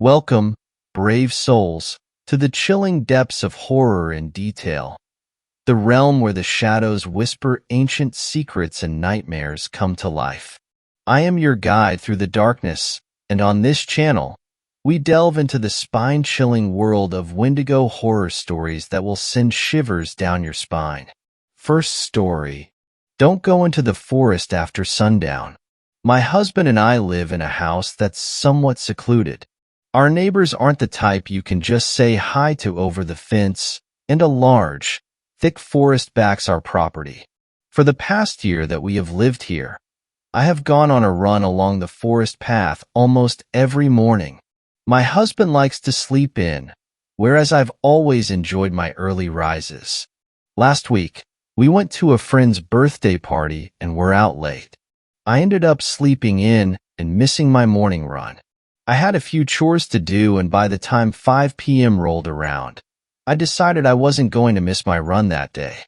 Welcome, brave souls, to the chilling depths of horror and detail, the realm where the shadows whisper ancient secrets and nightmares come to life. I am your guide through the darkness, and on this channel, we delve into the spine-chilling world of Wendigo horror stories that will send shivers down your spine. First story. Don't go into the forest after sundown. My husband and I live in a house that's somewhat secluded. Our neighbors aren't the type you can just say hi to over the fence, and a large, thick forest backs our property. For the past year that we have lived here, I have gone on a run along the forest path almost every morning. My husband likes to sleep in, whereas I've always enjoyed my early rises. Last week, we went to a friend's birthday party and were out late. I ended up sleeping in and missing my morning run. I had a few chores to do, and by the time 5 p.m. rolled around, I decided I wasn't going to miss my run that day.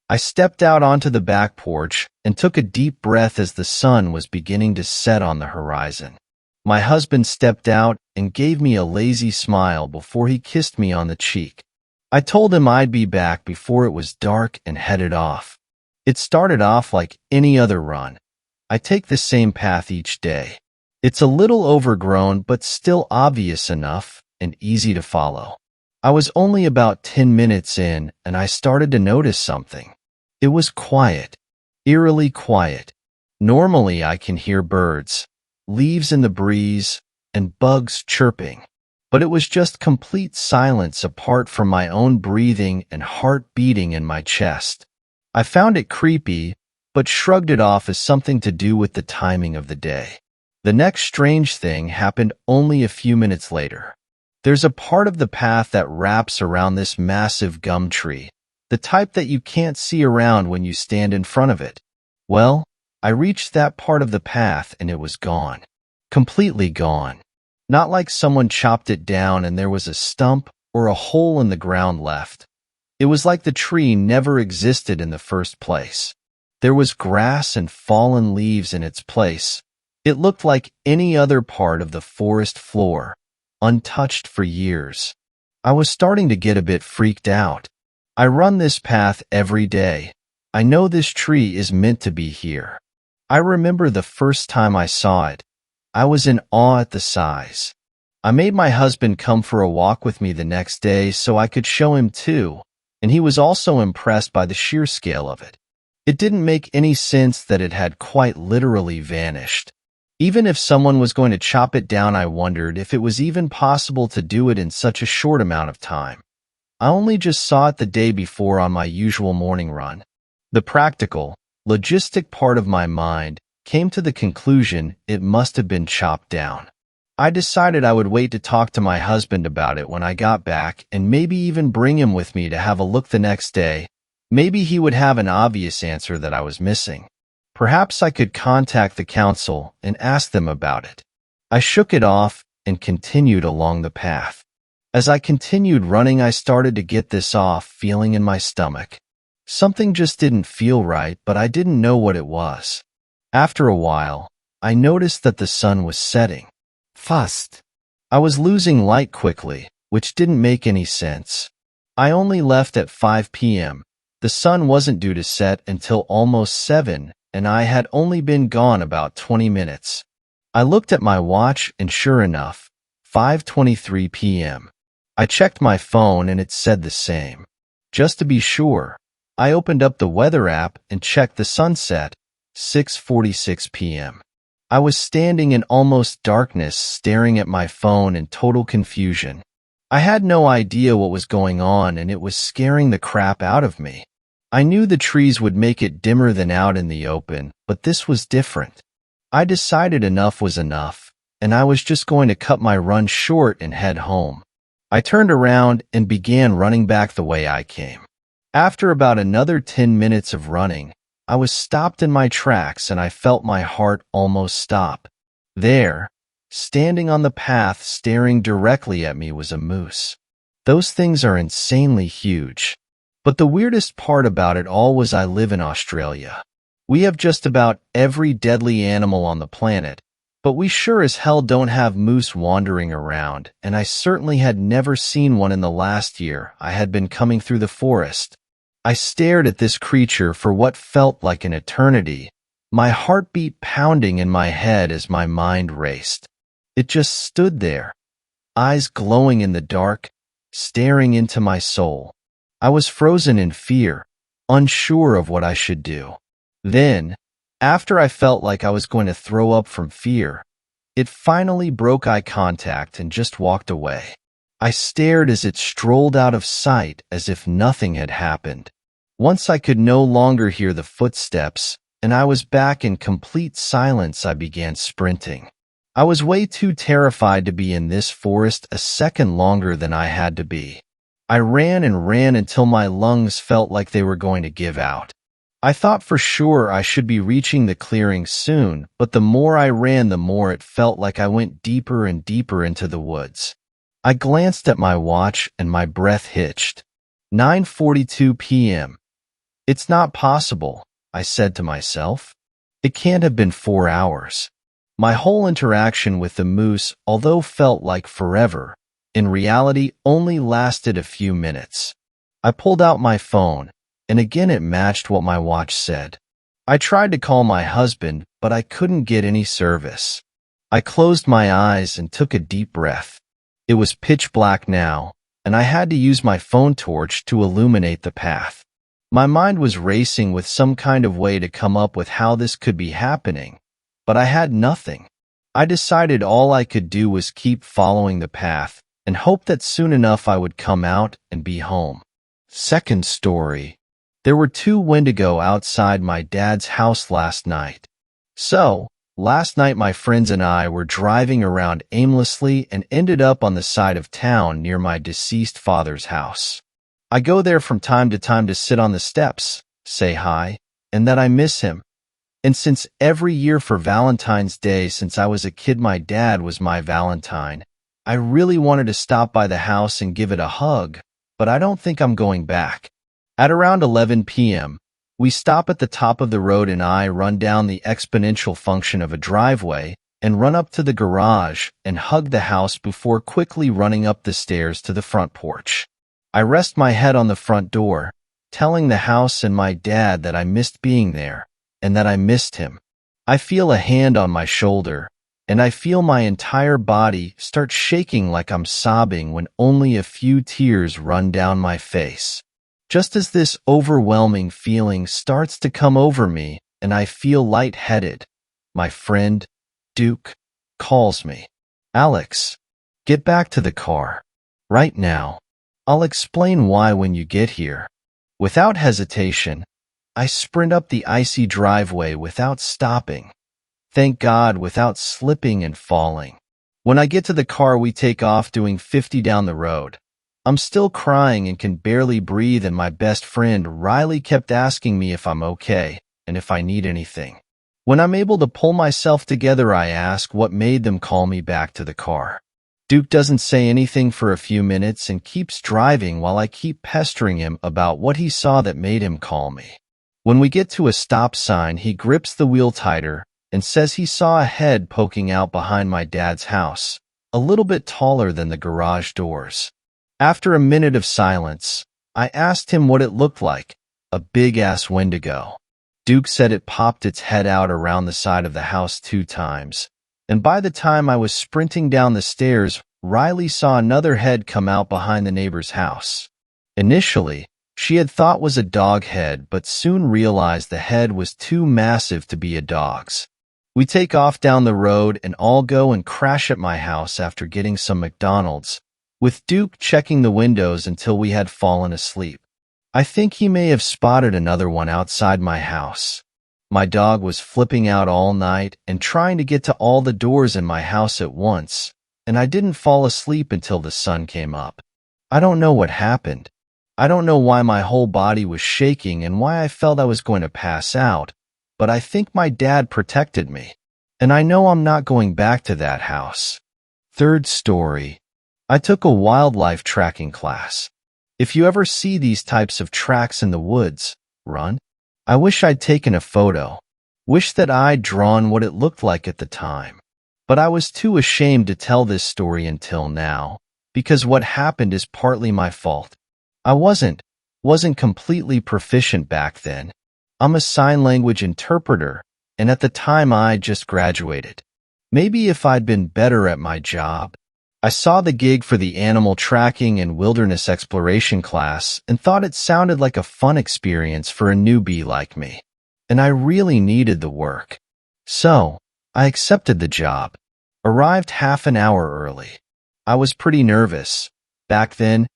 I stepped out onto the back porch and took a deep breath as the sun was beginning to set on the horizon. My husband stepped out and gave me a lazy smile before he kissed me on the cheek. I told him I'd be back before it was dark and headed off. It started off like any other run. I take the same path each day. It's a little overgrown, but still obvious enough and easy to follow. I was only about 10 minutes in, and I started to notice something. It was quiet, eerily quiet. Normally I can hear birds, leaves in the breeze, and bugs chirping. But it was just complete silence apart from my own breathing and heart beating in my chest. I found it creepy, but shrugged it off as something to do with the timing of the day. The next strange thing happened only a few minutes later. There's a part of the path that wraps around this massive gum tree, the type that you can't see around when you stand in front of it. Well, I reached that part of the path and it was gone. Completely gone. Not like someone chopped it down and there was a stump or a hole in the ground left. It was like the tree never existed in the first place. There was grass and fallen leaves in its place. It looked like any other part of the forest floor, untouched for years. I was starting to get a bit freaked out. I run this path every day. I know this tree is meant to be here. I remember the first time I saw it. I was in awe at the size. I made my husband come for a walk with me the next day so I could show him too, and he was also impressed by the sheer scale of it. It didn't make any sense that it had quite literally vanished. Even if someone was going to chop it down, I wondered if it was even possible to do it in such a short amount of time. I only just saw it the day before on my usual morning run. The practical, logistic part of my mind came to the conclusion it must have been chopped down. I decided I would wait to talk to my husband about it when I got back and maybe even bring him with me to have a look the next day. Maybe he would have an obvious answer that I was missing. Perhaps I could contact the council and ask them about it. I shook it off and continued along the path. As I continued running, I started to get this off feeling in my stomach. Something just didn't feel right, but I didn't know what it was. After a while, I noticed that the sun was setting. Fast. I was losing light quickly, which didn't make any sense. I only left at 5 p.m. The sun wasn't due to set until almost 7, and I had only been gone about 20 minutes. I looked at my watch and sure enough, 5:23 p.m. I checked my phone and it said the same. Just to be sure, I opened up the weather app and checked the sunset, 6:46 p.m. I was standing in almost darkness staring at my phone in total confusion. I had no idea what was going on and it was scaring the crap out of me. I knew the trees would make it dimmer than out in the open, but this was different. I decided enough was enough, and I was just going to cut my run short and head home. I turned around and began running back the way I came. After about another 10 minutes of running, I was stopped in my tracks and I felt my heart almost stop. There, standing on the path staring directly at me, was a moose. Those things are insanely huge. But the weirdest part about it all was I live in Australia. We have just about every deadly animal on the planet, But we sure as hell don't have moose wandering around, and I certainly had never seen one in the last year I had been coming through the forest. I stared at this creature for what felt like an eternity, my heartbeat pounding in my head as my mind raced. It just stood there, eyes glowing in the dark, staring into my soul. I was frozen in fear, unsure of what I should do. Then, after I felt like I was going to throw up from fear, it finally broke eye contact and just walked away. I stared as it strolled out of sight as if nothing had happened. Once I could no longer hear the footsteps, and I was back in complete silence, I began sprinting. I was way too terrified to be in this forest a second longer than I had to be. I ran and ran until my lungs felt like they were going to give out. I thought for sure I should be reaching the clearing soon, but the more I ran, the more it felt like I went deeper and deeper into the woods. I glanced at my watch and my breath hitched. 9:42 p.m. It's not possible, I said to myself. It can't have been 4 hours. My whole interaction with the moose, although felt like forever, in reality only lasted a few minutes. I pulled out my phone, and again it matched what my watch said. I tried to call my husband, but I couldn't get any service. I closed my eyes and took a deep breath. It was pitch black now, and I had to use my phone torch to illuminate the path. My mind was racing with some kind of way to come up with how this could be happening, but I had nothing. I decided all I could do was keep following the path and hope that soon enough I would come out and be home. Second story. There were 2 Wendigo outside my dad's house last night. So, last night my friends and I were driving around aimlessly and ended up on the side of town near my deceased father's house. I go there from time to sit on the steps, say hi, and that I miss him. And since every year for Valentine's Day since I was a kid my dad was my Valentine, I really wanted to stop by the house and give it a hug, but I don't think I'm going back. At around 11 p.m., we stop at the top of the road and I run down the exponential function of a driveway and run up to the garage and hug the house before quickly running up the stairs to the front porch. I rest my head on the front door, telling the house and my dad that I missed being there and that I missed him. I feel a hand on my shoulder, and I feel my entire body start shaking like I'm sobbing when only a few tears run down my face. Just as this overwhelming feeling starts to come over me and I feel lightheaded, my friend, Duke, calls me. Alex, get back to the car. Right now. I'll explain why when you get here. Without hesitation, I sprint up the icy driveway without stopping. Thank God, without slipping and falling. When I get to the car, we take off doing 50 down the road. I'm still crying and can barely breathe, and my best friend Riley kept asking me if I'm okay and if I need anything. When I'm able to pull myself together, I ask what made them call me back to the car. Duke doesn't say anything for a few minutes and keeps driving while I keep pestering him about what he saw that made him call me. When we get to a stop sign, he grips the wheel tighter and says he saw a head poking out behind my dad's house, a little bit taller than the garage doors. After a minute of silence, I asked him what it looked like, a big-ass Wendigo. Duke said it popped its head out around the side of the house 2 times, and by the time I was sprinting down the stairs, Riley saw another head come out behind the neighbor's house. Initially, she had thought was a dog head, but soon realized the head was too massive to be a dog's. We take off down the road and all go and crash at my house after getting some McDonald's, with Duke checking the windows until we had fallen asleep. I think he may have spotted another one outside my house. My dog was flipping out all night and trying to get to all the doors in my house at once, and I didn't fall asleep until the sun came up. I don't know what happened. I don't know why my whole body was shaking and why I felt I was going to pass out, but I think my dad protected me, and I know I'm not going back to that house. Third story. I took a wildlife tracking class. If you ever see these types of tracks in the woods, run. I wish I'd taken a photo. Wish that I'd drawn what it looked like at the time. But I was too ashamed to tell this story until now, because what happened is partly my fault. I wasn't completely proficient back then. I'm a sign language interpreter, and at the time I just graduated. Maybe if I'd been better at my job. I saw the gig for the animal tracking and wilderness exploration class and thought it sounded like a fun experience for a newbie like me. And I really needed the work. So, I accepted the job. Arrived half an hour early. I was pretty nervous. Back then,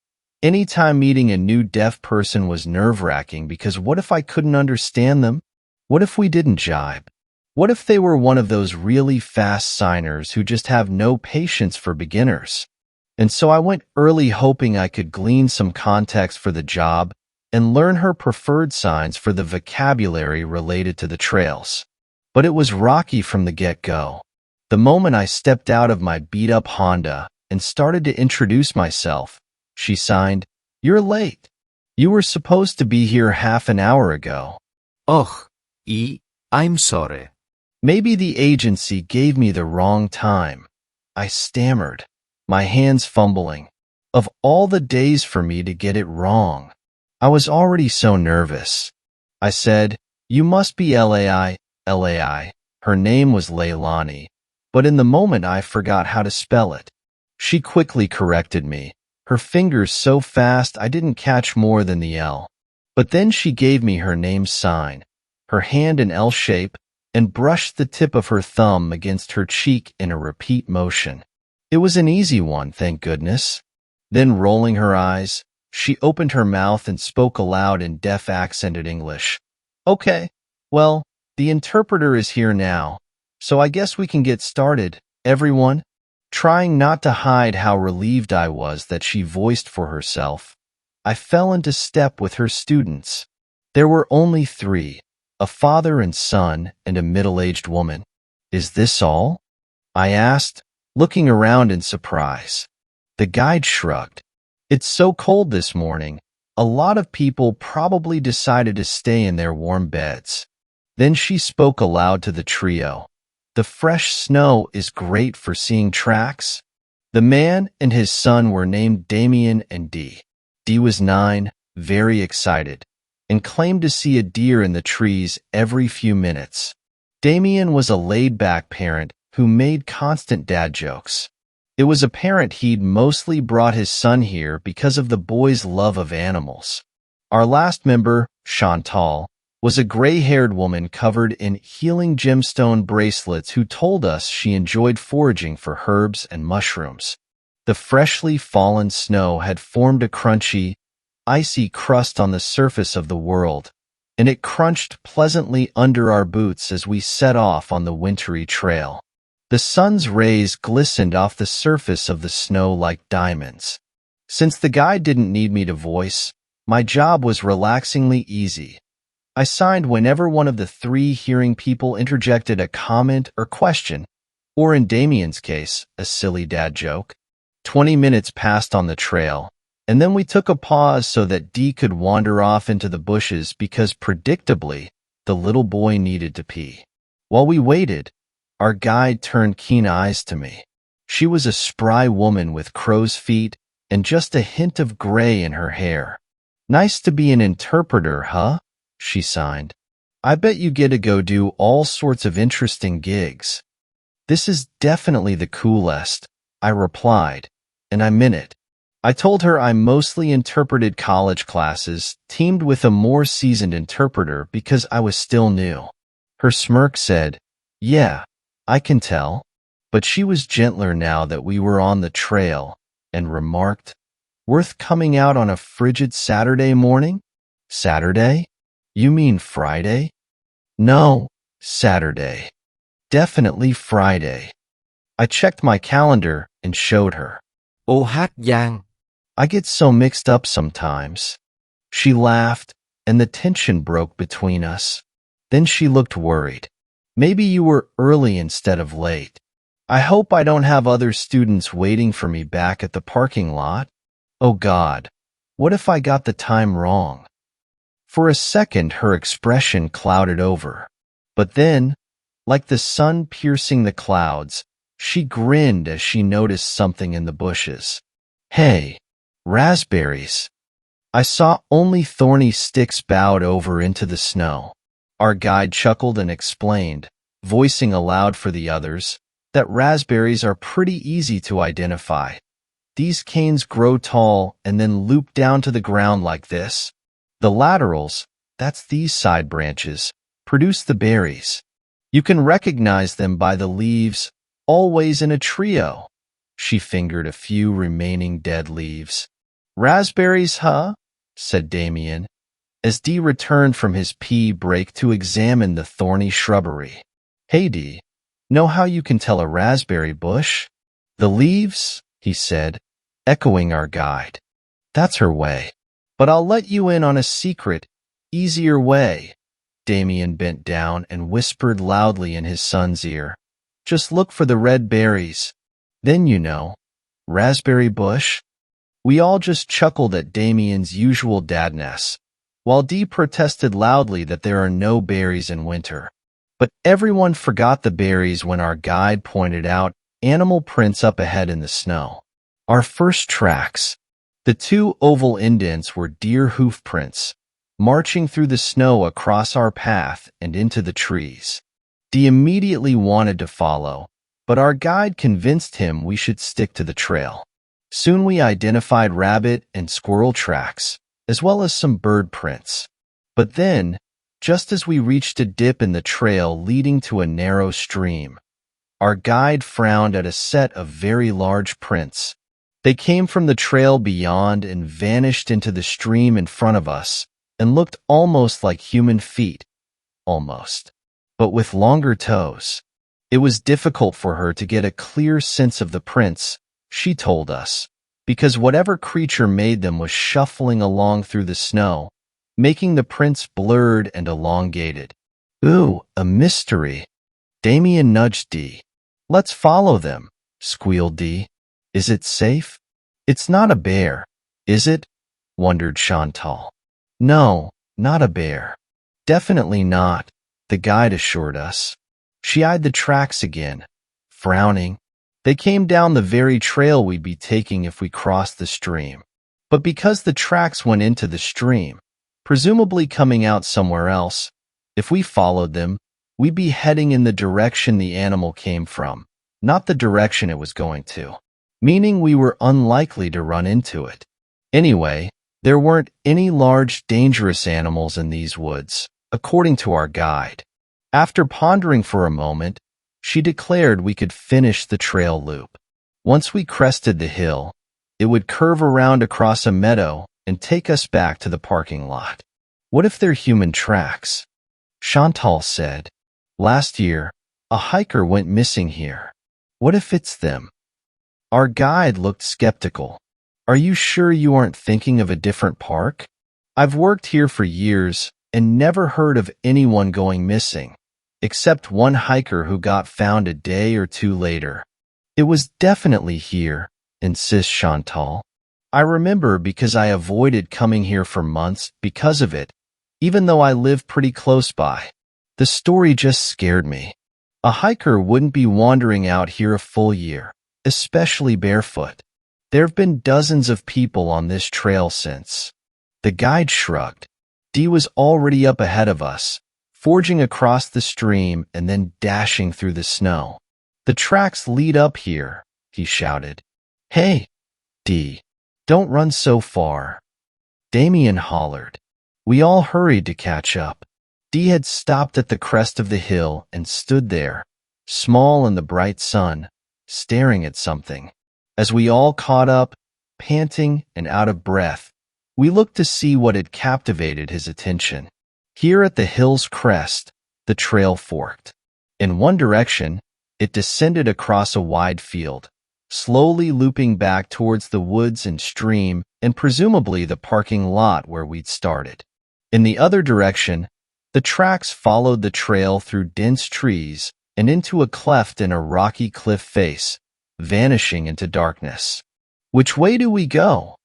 anytime meeting a new deaf person was nerve-wracking because what if I couldn't understand them? What if we didn't jibe? What if they were one of those really fast signers who just have no patience for beginners? And so I went early hoping I could glean some context for the job and learn her preferred signs for the vocabulary related to the trails. But it was rocky from the get-go. The moment I stepped out of my beat-up Honda and started to introduce myself, she signed, "You're late. You were supposed to be here half an hour ago." Oh, I'm sorry. Maybe the agency gave me the wrong time. I stammered, my hands fumbling. Of all the days for me to get it wrong. I was already so nervous. I said, "You must be Lai. Her name was Leilani, but in the moment I forgot how to spell it. She quickly corrected me, her fingers so fast I didn't catch more than the L. But then she gave me her name sign, her hand in L shape, and brushed the tip of her thumb against her cheek in a repeat motion. It was an easy one, thank goodness. Then, rolling her eyes, she opened her mouth and spoke aloud in deaf-accented English. "Okay, well, the interpreter is here now, so I guess we can get started, everyone." Trying not to hide how relieved I was that she voiced for herself, I fell into step with her students. There were only 3. A father and son, and a middle-aged woman. "Is this all?" I asked, looking around in surprise. The guide shrugged. "It's so cold this morning, a lot of people probably decided to stay in their warm beds." Then she spoke aloud to the trio. "The fresh snow is great for seeing tracks." The man and his son were named Damien and Dee. Dee was 9, very excited, and claimed to see a deer in the trees every few minutes. Damien was a laid-back parent who made constant dad jokes. It was apparent he'd mostly brought his son here because of the boy's love of animals. Our last member, Chantal, was a gray-haired woman covered in healing gemstone bracelets who told us she enjoyed foraging for herbs and mushrooms. The freshly fallen snow had formed a crunchy, icy crust on the surface of the world, and it crunched pleasantly under our boots as we set off on the wintry trail. The sun's rays glistened off the surface of the snow like diamonds. Since the guide didn't need me to voice, my job was relaxingly easy. I signed whenever one of the 3 hearing people interjected a comment or question, or in Damien's case, a silly dad joke. 20 minutes passed on the trail, and then we took a pause so that Dee could wander off into the bushes because, predictably, the little boy needed to pee. While we waited, our guide turned keen eyes to me. She was a spry woman with crow's feet and just a hint of gray in her hair. "Nice to be an interpreter, huh?" she signed. "I bet you get to go do all sorts of interesting gigs." "This is definitely the coolest," I replied, and I meant it. I told her I mostly interpreted college classes, teamed with a more seasoned interpreter because I was still new. Her smirk said, "Yeah, I can tell." But she was gentler now that we were on the trail, and remarked, "Worth coming out on a frigid Saturday morning?" "Saturday? You mean Friday?" "No, Saturday. Definitely Friday." I checked my calendar and showed her. Ô hát giang. "I get so mixed up sometimes." She laughed, and the tension broke between us. Then she looked worried. "Maybe you were early instead of late. I hope I don't have other students waiting for me back at the parking lot. Oh God, what if I got the time wrong?" For a second, her expression clouded over. But then, like the sun piercing the clouds, She grinned as she noticed something in the bushes. Hey, raspberries. I saw only thorny sticks bowed over into the snow. Our guide chuckled and explained, voicing aloud for the others, that raspberries are pretty easy to identify. These canes grow tall and then loop down to the ground like this. The laterals, that's these side branches, produce the berries. You can recognize them by the leaves, always in a trio. She fingered a few remaining dead leaves. Raspberries, huh? Said Damien, as Dee returned from his pee break to examine the thorny shrubbery. Hey, Dee, know how you can tell a raspberry bush? The leaves, he said, echoing our guide. That's her way. But I'll let you in on a secret, easier way. Damien bent down and whispered loudly in his son's ear. Just look for the red berries. Then you know. Raspberry bush? We all just chuckled at Damien's usual dadness, while Dee protested loudly that there are no berries in winter. But everyone forgot the berries when our guide pointed out animal prints up ahead in the snow. Our first tracks. The two oval indents were deer hoof prints, marching through the snow across our path and into the trees. Dee immediately wanted to follow, but our guide convinced him we should stick to the trail. Soon we identified rabbit and squirrel tracks, as well as some bird prints. But then, just as we reached a dip in the trail leading to a narrow stream, our guide frowned at a set of very large prints. They came from the trail beyond and vanished into the stream in front of us and looked almost like human feet. Almost. But with longer toes. It was difficult for her to get a clear sense of the prints, she told us, because whatever creature made them was shuffling along through the snow, making the prints blurred and elongated. Ooh, a mystery. Damien nudged Dee. Let's follow them, squealed Dee. Is it safe? It's not a bear, is it? Wondered Chantal. No, not a bear. Definitely not, the guide assured us. She eyed the tracks again, frowning. They came down the very trail we'd be taking if we crossed the stream. But because the tracks went into the stream, presumably coming out somewhere else, if we followed them, we'd be heading in the direction the animal came from, not the direction it was going to, meaning we were unlikely to run into it. Anyway, there weren't any large, dangerous animals in these woods, according to our guide. After pondering for a moment, she declared we could finish the trail loop. Once we crested the hill, it would curve around across a meadow and take us back to the parking lot. What if they're human tracks? Chantal said. Last year, a hiker went missing here. What if it's them? Our guide looked skeptical. Are you sure you aren't thinking of a different park? I've worked here for years and never heard of anyone going missing, except one hiker who got found a day or two later. It was definitely here, insists Chantal. I remember because I avoided coming here for months because of it, even though I live pretty close by. The story just scared me. A hiker wouldn't be wandering out here a full year, especially barefoot. There have been dozens of people on this trail since. The guide shrugged. Dee was already up ahead of us, forging across the stream and then dashing through the snow. The tracks lead up here, he shouted. Hey, Dee, don't run so far. Damien hollered. We all hurried to catch up. Dee had stopped at the crest of the hill and stood there, small in the bright sun, staring at something. As we all caught up, panting and out of breath, we looked to see what had captivated his attention. Here at the hill's crest, the trail forked. In one direction, it descended across a wide field, slowly looping back towards the woods and stream and presumably the parking lot where we'd started. In the other direction, the tracks followed the trail through dense trees and into a cleft in a rocky cliff face, vanishing into darkness. Which way do we go?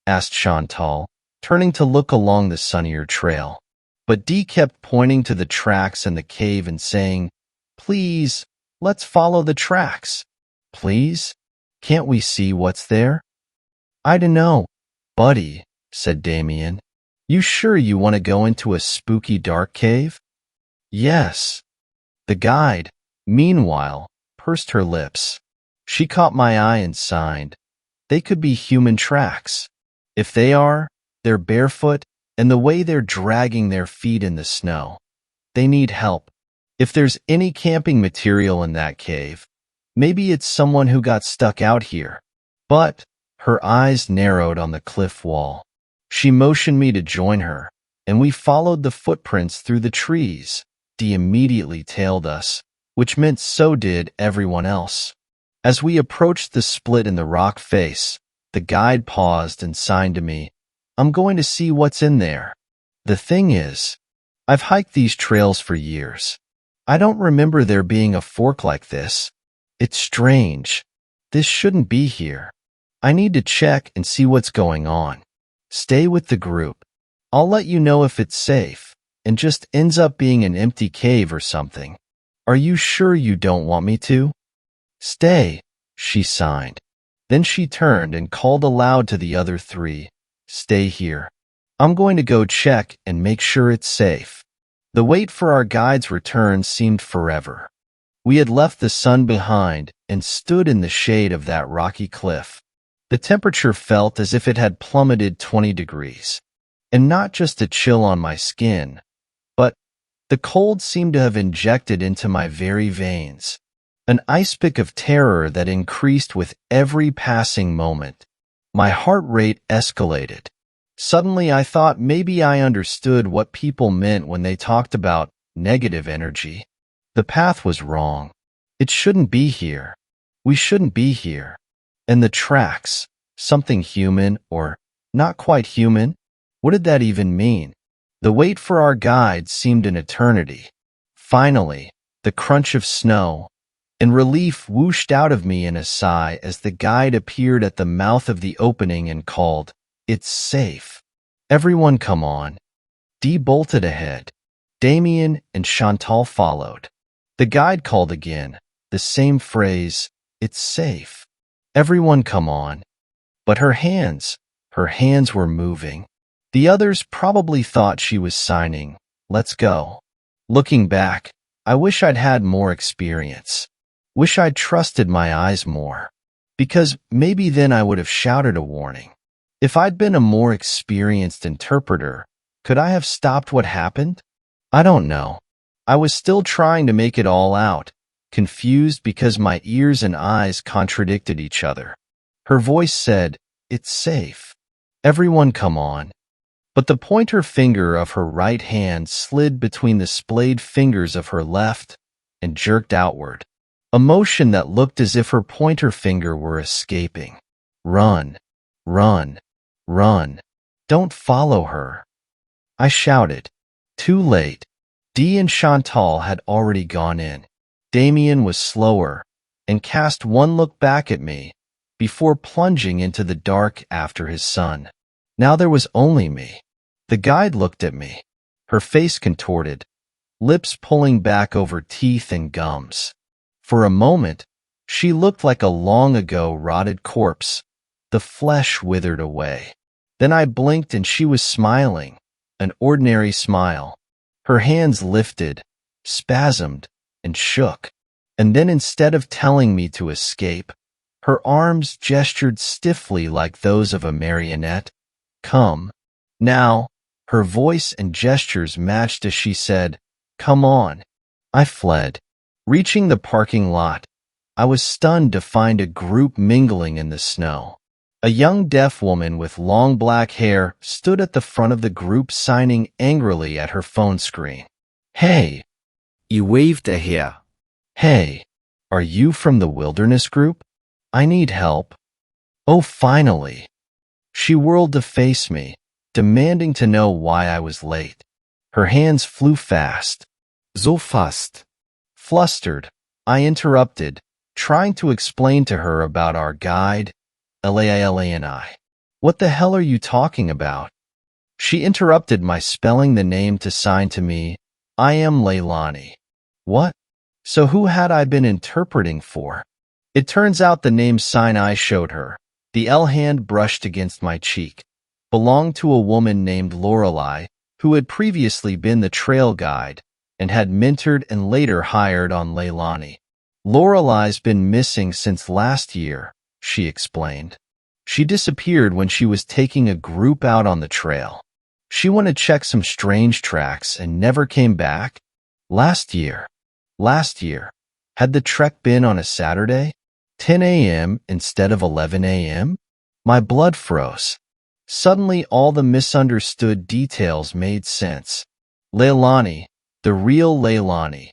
Asked Chantal, turning to look along the sunnier trail. But Dee kept pointing to the tracks and the cave and saying, Please, let's follow the tracks. Please? Can't we see what's there? I dunno, buddy, said Damien. You sure you want to go into a spooky dark cave? Yes. The guide, meanwhile, pursed her lips. She caught my eye and signed. They could be human tracks. If they are, they're barefoot, and the way they're dragging their feet in the snow. They need help. If there's any camping material in that cave, maybe it's someone who got stuck out here. But her eyes narrowed on the cliff wall. She motioned me to join her, and we followed the footprints through the trees. Dee immediately tailed us, which meant so did everyone else. As we approached the split in the rock face, the guide paused and signed to me, I'm going to see what's in there. The thing is, I've hiked these trails for years. I don't remember there being a fork like this. It's strange. This shouldn't be here. I need to check and see what's going on. Stay with the group. I'll let you know if it's safe and just ends up being an empty cave or something. Are you sure you don't want me to? Stay, she signed. Then she turned and called aloud to the other three. Stay here. I'm going to go check and make sure it's safe. The wait for our guide's return seemed forever. We had left the sun behind and stood in the shade of that rocky cliff. The temperature felt as if it had plummeted 20 degrees. And not just a chill on my skin, but the cold seemed to have injected into my very veins. An icepick of terror that increased with every passing moment. My heart rate escalated. Suddenly I thought maybe I understood what people meant when they talked about negative energy. The path was wrong. It shouldn't be here. We shouldn't be here. And the tracks, something human or not quite human? What did that even mean? The wait for our guide seemed an eternity. Finally, the crunch of snow, and relief whooshed out of me in a sigh as the guide appeared at the mouth of the opening and called, It's safe. Everyone come on. Dee bolted ahead. Damien and Chantal followed. The guide called again, the same phrase, It's safe. Everyone come on. But her hands were moving. The others probably thought she was signing, Let's go. Looking back, I wish I'd had more experience. Wish I'd trusted my eyes more. Because maybe then I would have shouted a warning. If I'd been a more experienced interpreter, could I have stopped what happened? I don't know. I was still trying to make it all out, confused because my ears and eyes contradicted each other. Her voice said, It's safe. Everyone come on. But the pointer finger of her right hand slid between the splayed fingers of her left and jerked outward. A motion that looked as if her pointer finger were escaping. Run, run, run. Don't follow her. I shouted. Too late. Dee and Chantal had already gone in. Damien was slower and cast one look back at me before plunging into the dark after his son. Now there was only me. The guide looked at me, her face contorted, lips pulling back over teeth and gums. For a moment, she looked like a long-ago rotted corpse. The flesh withered away. Then I blinked and she was smiling, an ordinary smile. Her hands lifted, spasmed, and shook. And then instead of telling me to escape, her arms gestured stiffly like those of a marionette. Come. Now, her voice and gestures matched as she said, Come on. I fled. Reaching the parking lot, I was stunned to find a group mingling in the snow. A young deaf woman with long black hair stood at the front of the group signing angrily at her phone screen. Hey. You waved a here. Hey. Are you from the wilderness group? I need help. Oh, finally. She whirled to face me, demanding to know why I was late. Her hands flew fast. So fast. Flustered, I interrupted, trying to explain to her about our guide, Laila and I. What the hell are you talking about? She interrupted my spelling the name to sign to me, I am Leilani. What? So who had I been interpreting for? It turns out the name sign I showed her, the L hand brushed against my cheek, belonged to a woman named Lorelei, who had previously been the trail guide and had mentored and later hired on Leilani. Lorelei's been missing since last year, she explained. She disappeared when she was taking a group out on the trail. She went to check some strange tracks and never came back. Last year. Had the trek been on a Saturday? 10 a.m. instead of 11 a.m.? My blood froze. Suddenly all the misunderstood details made sense. Leilani, the real Leilani,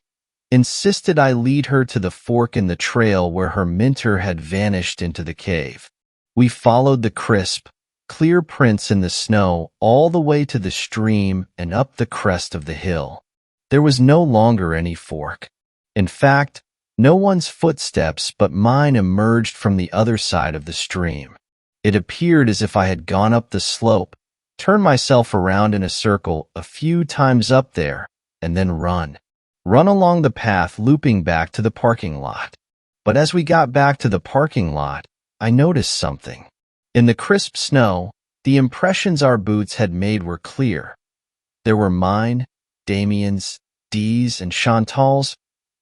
insisted I lead her to the fork in the trail where her mentor had vanished into the cave. We followed the crisp, clear prints in the snow all the way to the stream and up the crest of the hill. There was no longer any fork. In fact, no one's footsteps but mine emerged from the other side of the stream. It appeared as if I had gone up the slope, turned myself around in a circle a few times up there, and then run along the path looping back to the parking lot. But as we got back to the parking lot, I noticed something. In the crisp snow, the impressions our boots had made were clear. There were mine, Damien's, Dee's, and Chantal's,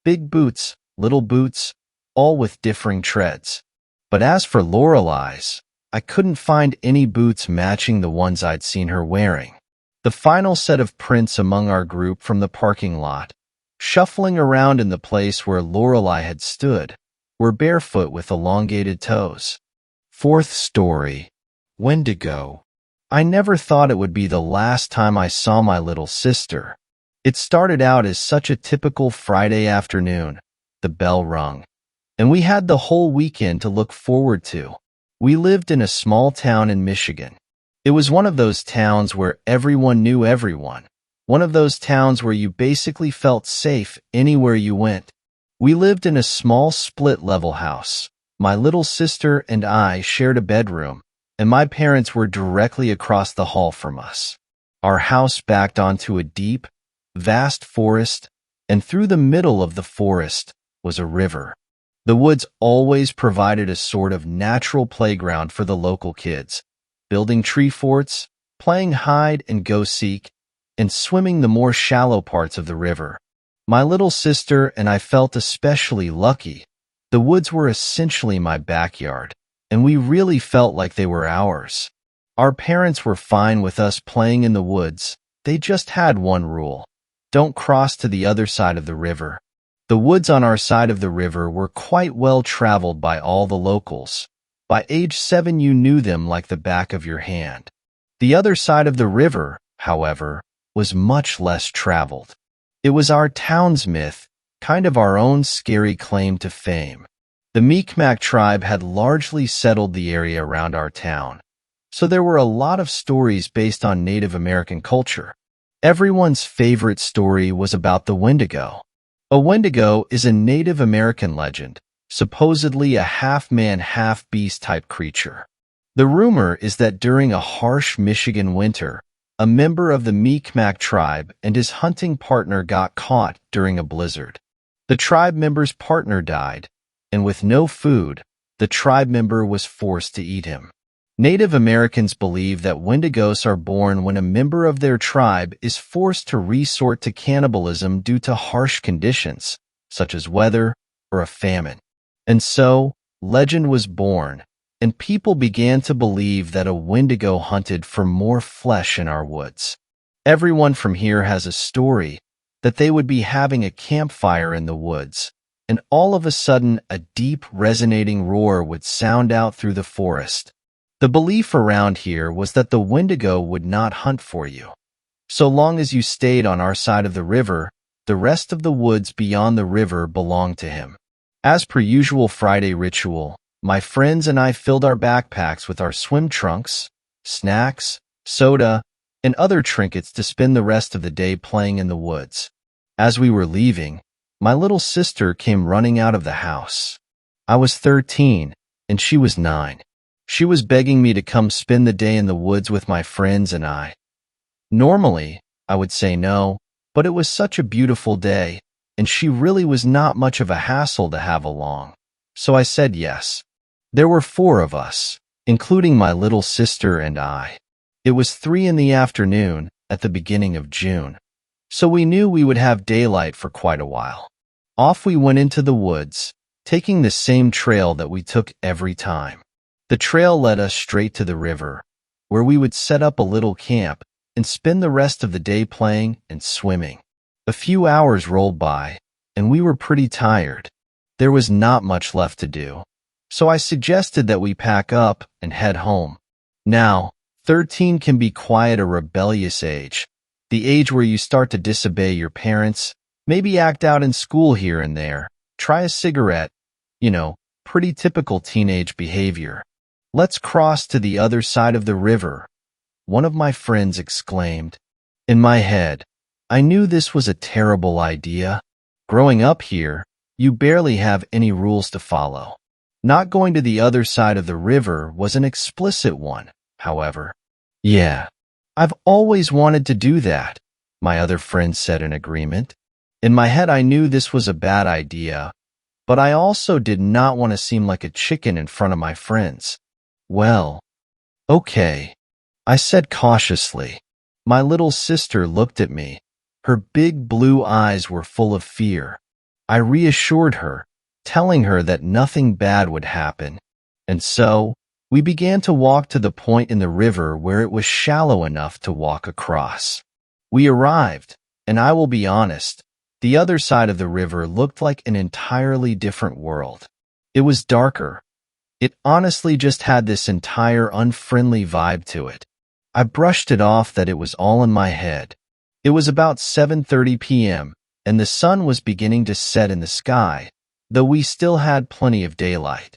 big boots, little boots, all with differing treads. But as for Lorelei's, I couldn't find any boots matching the ones I'd seen her wearing. The final set of prints among our group from the parking lot, shuffling around in the place where Lorelei had stood, were barefoot with elongated toes. Fourth story. Wendigo. I never thought it would be the last time I saw my little sister. It started out as such a typical Friday afternoon. The bell rung, and we had the whole weekend to look forward to. We lived in a small town in Michigan. It was one of those towns where everyone knew everyone. One of those towns where you basically felt safe anywhere you went. We lived in a small split-level house. My little sister and I shared a bedroom, and my parents were directly across the hall from us. Our house backed onto a deep, vast forest, and through the middle of the forest was a river. The woods always provided a sort of natural playground for the local kids, building tree forts, playing hide and go seek, and swimming the more shallow parts of the river. My little sister and I felt especially lucky. The woods were essentially my backyard, and we really felt like they were ours. Our parents were fine with us playing in the woods. They just had one rule: don't cross to the other side of the river. The woods on our side of the river were quite well traveled by all the locals. By age 7 you knew them like the back of your hand. The other side of the river, however, was much less traveled. It was our town's myth, kind of our own scary claim to fame. The Mi'kmaq tribe had largely settled the area around our town, so there were a lot of stories based on Native American culture. Everyone's favorite story was about the Wendigo. A Wendigo is a Native American legend, supposedly a half-man, half-beast type creature. The rumor is that during a harsh Michigan winter, a member of the Mi'kmaq tribe and his hunting partner got caught during a blizzard. The tribe member's partner died, and with no food, the tribe member was forced to eat him. Native Americans believe that Wendigos are born when a member of their tribe is forced to resort to cannibalism due to harsh conditions, such as weather or a famine. And so, legend was born, and people began to believe that a Wendigo hunted for more flesh in our woods. Everyone from here has a story that they would be having a campfire in the woods, and all of a sudden a deep resonating roar would sound out through the forest. The belief around here was that the Wendigo would not hunt for you. So long as you stayed on our side of the river, the rest of the woods beyond the river belonged to him. As per usual Friday ritual, my friends and I filled our backpacks with our swim trunks, snacks, soda, and other trinkets to spend the rest of the day playing in the woods. As we were leaving, my little sister came running out of the house. I was 13, and she was 9. She was begging me to come spend the day in the woods with my friends and I. Normally, I would say no, but it was such a beautiful day, and she really was not much of a hassle to have along. So I said yes. There were 4 of us, including my little sister and I. It was 3 in the afternoon at the beginning of June, so we knew we would have daylight for quite a while. Off we went into the woods, taking the same trail that we took every time. The trail led us straight to the river, where we would set up a little camp and spend the rest of the day playing and swimming. A few hours rolled by, and we were pretty tired. There was not much left to do, so I suggested that we pack up and head home. Now, 13 can be quite a rebellious age, the age where you start to disobey your parents, maybe act out in school here and there, try a cigarette, pretty typical teenage behavior. Let's cross to the other side of the river, one of my friends exclaimed. In my head, I knew this was a terrible idea. Growing up here, you barely have any rules to follow. Not going to the other side of the river was an explicit one, however. Yeah, I've always wanted to do that, my other friend said in agreement. In my head, I knew this was a bad idea, but I also did not want to seem like a chicken in front of my friends. Well, okay, I said cautiously. My little sister looked at me. Her big blue eyes were full of fear. I reassured her, telling her that nothing bad would happen. And so, we began to walk to the point in the river where it was shallow enough to walk across. We arrived, and I will be honest, the other side of the river looked like an entirely different world. It was darker. It honestly just had this entire unfriendly vibe to it. I brushed it off that it was all in my head. It was about 7:30 p.m., and the sun was beginning to set in the sky, though we still had plenty of daylight.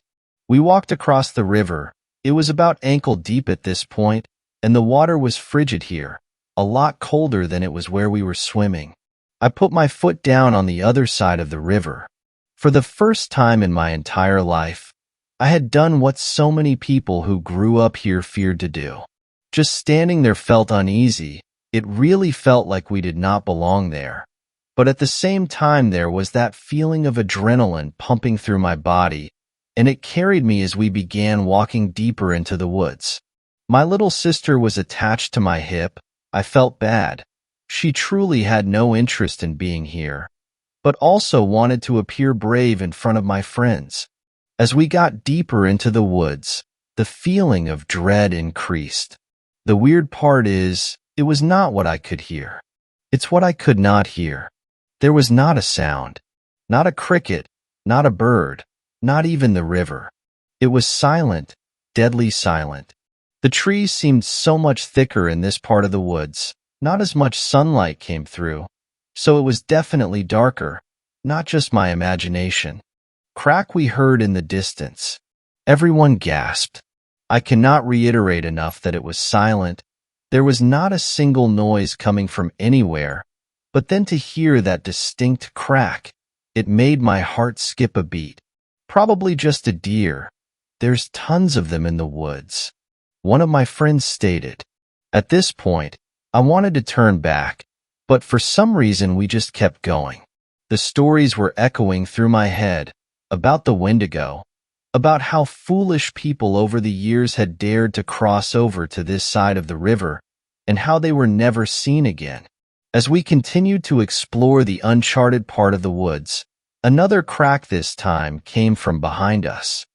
We walked across the river. It was about ankle deep at this point, and the water was frigid here, a lot colder than it was where we were swimming. I put my foot down on the other side of the river. For the first time in my entire life, I had done what so many people who grew up here feared to do. Just standing there felt uneasy. It really felt like we did not belong there. But at the same time, there was that feeling of adrenaline pumping through my body, and it carried me as we began walking deeper into the woods. My little sister was attached to my hip. I felt bad. She truly had no interest in being here, but also wanted to appear brave in front of my friends. As we got deeper into the woods, the feeling of dread increased. The weird part is, it was not what I could hear. It's what I could not hear. There was not a sound, not a cricket, not a bird, not even the river. It was silent, deadly silent. The trees seemed so much thicker in this part of the woods. Not as much sunlight came through, so it was definitely darker, not just my imagination. Crack we heard in the distance. Everyone gasped. I cannot reiterate enough that it was silent. There was not a single noise coming from anywhere, but then to hear that distinct crack, it made my heart skip a beat. Probably just a deer. There's tons of them in the woods, one of my friends stated. At this point, I wanted to turn back, but for some reason we just kept going. The stories were echoing through my head about the Wendigo, about how foolish people over the years had dared to cross over to this side of the river, and how they were never seen again. As we continued to explore the uncharted part of the woods, another crack this time came from behind us.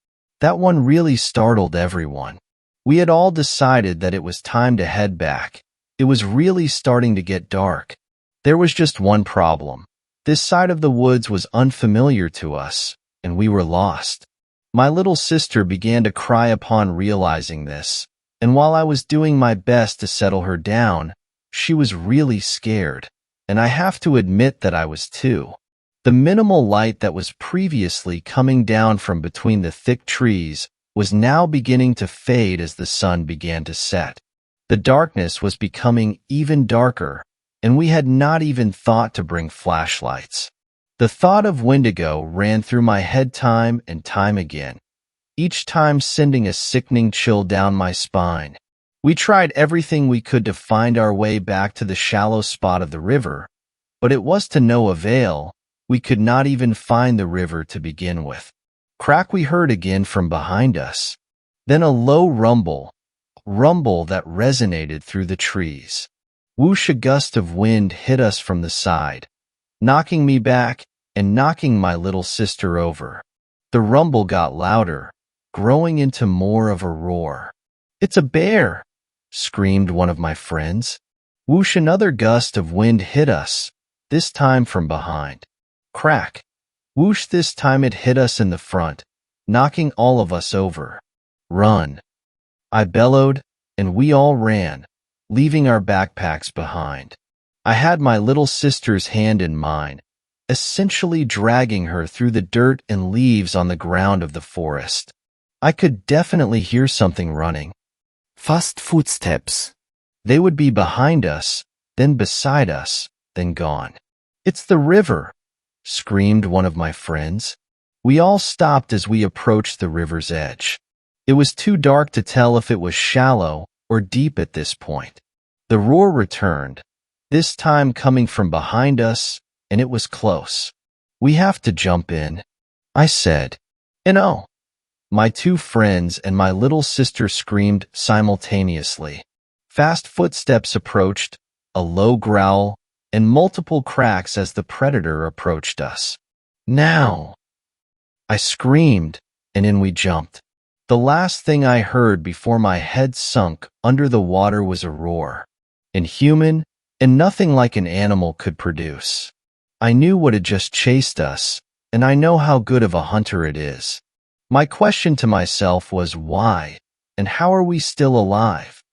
That one really startled everyone. We had all decided that it was time to head back. It was really starting to get dark. There was just one problem. This side of the woods was unfamiliar to us, and we were lost. My little sister began to cry upon realizing this, and while I was doing my best to settle her down, she was really scared, and I have to admit that I was too. The minimal light that was previously coming down from between the thick trees was now beginning to fade as the sun began to set. The darkness was becoming even darker, and we had not even thought to bring flashlights. The thought of Wendigo ran through my head time and time again, each time sending a sickening chill down my spine. We tried everything we could to find our way back to the shallow spot of the river, but it was to no avail. We could not even find the river to begin with. Crack we heard again from behind us. Then a low rumble that resonated through the trees. Whoosh, a gust of wind hit us from the side, knocking me back and knocking my little sister over. The rumble got louder, growing into more of a roar. "It's a bear!" screamed one of my friends. Whoosh, another gust of wind hit us, this time from behind. Crack! Whoosh, this time it hit us in the front, knocking all of us over. "Run!" I bellowed, and we all ran, leaving our backpacks behind. I had my little sister's hand in mine, essentially dragging her through the dirt and leaves on the ground of the forest. I could definitely hear something running. Fast footsteps. They would be behind us, then beside us, then gone. "It's the river!" screamed one of my friends. We all stopped as we approached the river's edge. It was too dark to tell if it was shallow or deep at this point. The roar returned, this time coming from behind us, and it was close. "We have to jump in," I said. And oh, my two friends and my little sister screamed simultaneously. Fast footsteps approached, a low growl, and multiple cracks as the predator approached us. "Now!" I screamed, and in we jumped. The last thing I heard before my head sunk under the water was a roar, inhuman and nothing like an animal could produce. I knew what had just chased us, and I know how good of a hunter it is. My question to myself was why, and how are we still alive?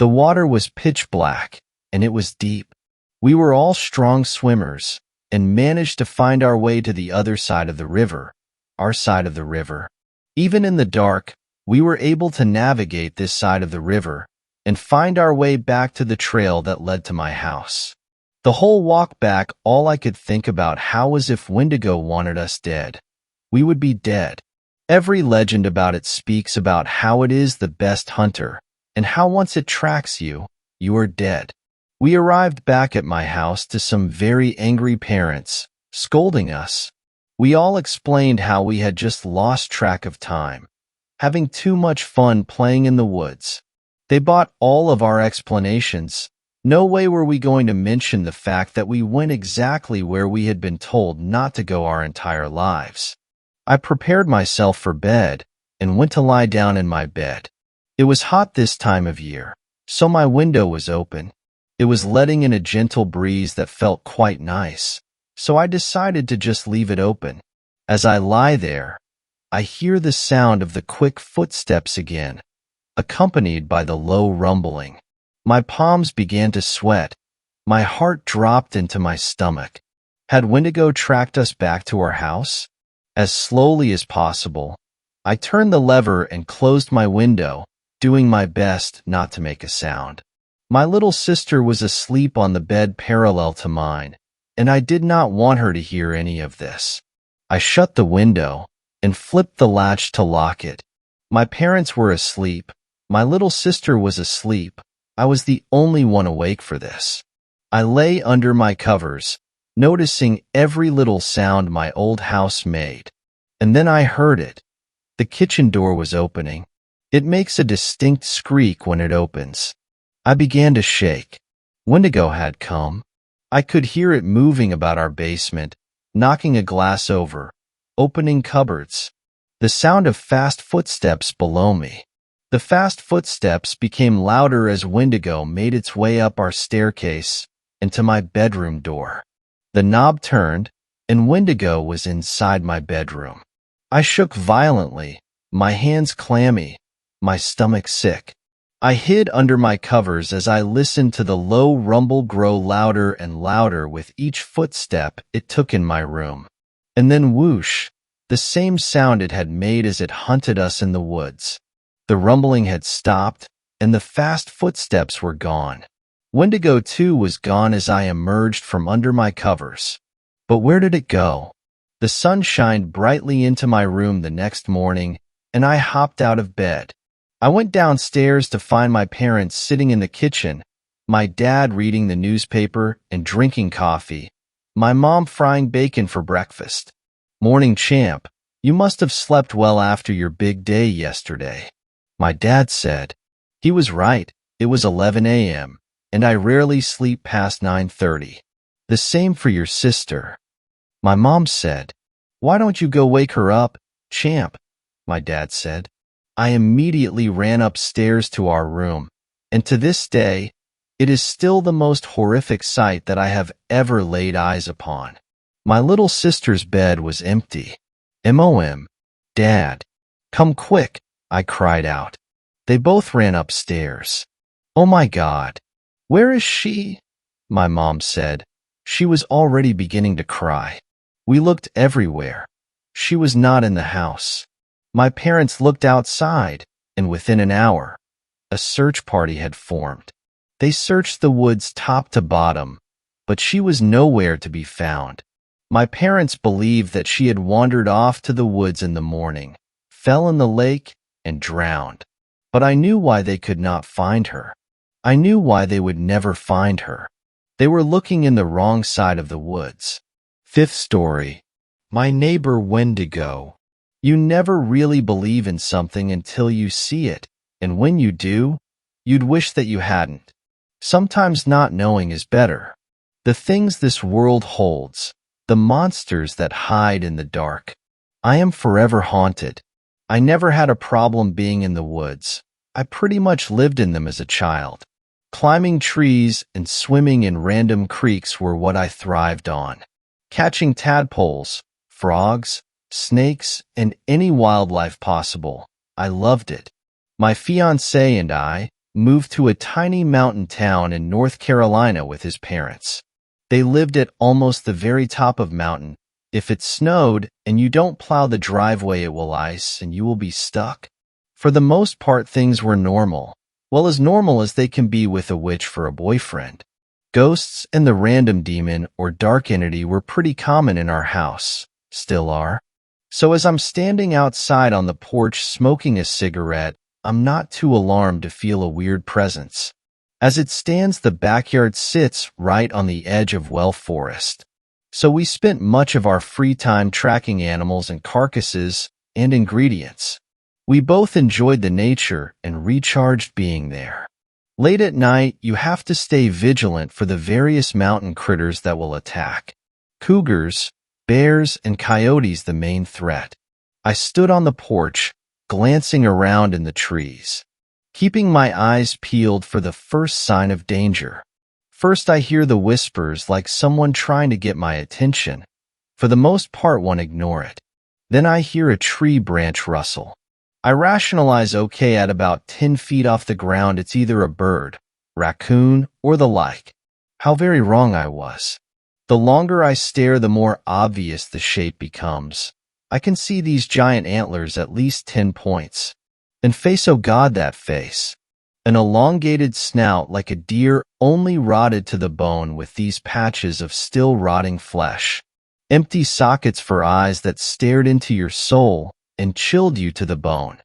The water was pitch black, and it was deep. We were all strong swimmers, and managed to find our way to the other side of the river, our side of the river. Even in the dark, we were able to navigate this side of the river and find our way back to the trail that led to my house. The whole walk back, all I could think about how was if Wendigo wanted us dead. We would be dead. Every legend about it speaks about how it is the best hunter, and how once it tracks you, you are dead. We arrived back at my house to some very angry parents, scolding us. We all explained how we had just lost track of time, having too much fun playing in the woods. They bought all of our explanations. No way were we going to mention the fact that we went exactly where we had been told not to go our entire lives. I prepared myself for bed and went to lie down in my bed. It was hot this time of year, so my window was open. It was letting in a gentle breeze that felt quite nice, so I decided to just leave it open. As I lie there, I hear the sound of the quick footsteps again, accompanied by the low rumbling. My palms began to sweat. My heart dropped into my stomach. Had Wendigo tracked us back to our house? As slowly as possible, I turned the lever and closed my window, doing my best not to make a sound. My little sister was asleep on the bed parallel to mine, and I did not want her to hear any of this. I shut the window and flipped the latch to lock it. My parents were asleep. My little sister was asleep. I was the only one awake for this. I lay under my covers, noticing every little sound my old house made. And then I heard it. The kitchen door was opening. It makes a distinct squeak when it opens. I began to shake. Wendigo had come. I could hear it moving about our basement, knocking a glass over, opening cupboards. The sound of fast footsteps below me. The fast footsteps became louder as Wendigo made its way up our staircase and to my bedroom door. The knob turned, and Wendigo was inside my bedroom. I shook violently, my hands clammy, my stomach sick. I hid under my covers as I listened to the low rumble grow louder and louder with each footstep it took in my room. And then whoosh, the same sound it had made as it hunted us in the woods. The rumbling had stopped, and the fast footsteps were gone. Wendigo too was gone as I emerged from under my covers. But where did it go? The sun shined brightly into my room the next morning, and I hopped out of bed. I went downstairs to find my parents sitting in the kitchen, my dad reading the newspaper and drinking coffee, my mom frying bacon for breakfast. "Morning, champ," You must have slept well after your big day yesterday. My dad said. He was right. It was 11 a.m., and I rarely sleep past 9:30. The same for your sister. My mom said. Why don't you go wake her up, champ? My dad said. I immediately ran upstairs to our room, and to this day, it is still the most horrific sight that I have ever laid eyes upon. My little sister's bed was empty. "Mom, Dad, come quick," I cried out. They both ran upstairs. "Oh my God, where is she?" my mom said. She was already beginning to cry. We looked everywhere. She was not in the house. My parents looked outside, and within an hour, a search party had formed. They searched the woods top to bottom, but she was nowhere to be found. My parents believed that she had wandered off to the woods in the morning, fell in the lake, and drowned. But I knew why they could not find her. I knew why they would never find her. They were looking in the wrong side of the woods. Fifth story. My neighbor Wendigo. You never really believe in something until you see it, and when you do, you'd wish that you hadn't. Sometimes not knowing is better. The things this world holds, the monsters that hide in the dark. I am forever haunted. I never had a problem being in the woods. I pretty much lived in them as a child. Climbing trees and swimming in random creeks were what I thrived on. Catching tadpoles, frogs, snakes, and any wildlife possible. I loved it. My fiancé and I moved to a tiny mountain town in North Carolina with his parents. They lived at almost the very top of mountain. If it snowed and you don't plow the driveway, it will ice and you will be stuck. For the most part, things were normal. Well, as normal as they can be with a witch for a boyfriend. Ghosts and the random demon or dark entity were pretty common in our house. Still are. So as I'm standing outside on the porch smoking a cigarette, I'm not too alarmed to feel a weird presence. As it stands, the backyard sits right on the edge of Well Forest. So we spent much of our free time tracking animals and carcasses and ingredients. We both enjoyed the nature and recharged being there. Late at night, you have to stay vigilant for the various mountain critters that will attack. Cougars, bears, and coyotes the main threat. I stood on the porch, glancing around in the trees, keeping my eyes peeled for the first sign of danger. First, I hear the whispers like someone trying to get my attention. For the most part, one ignore it. Then I hear a tree branch rustle. I rationalize, okay, at about 10 feet off the ground, it's either a bird, raccoon, or the like. How very wrong I was. The longer I stare, the more obvious the shape becomes. I can see these giant antlers at least 10 points. And face, oh God, that face. An elongated snout like a deer, only rotted to the bone with these patches of still rotting flesh. Empty sockets for eyes that stared into your soul and chilled you to the bone.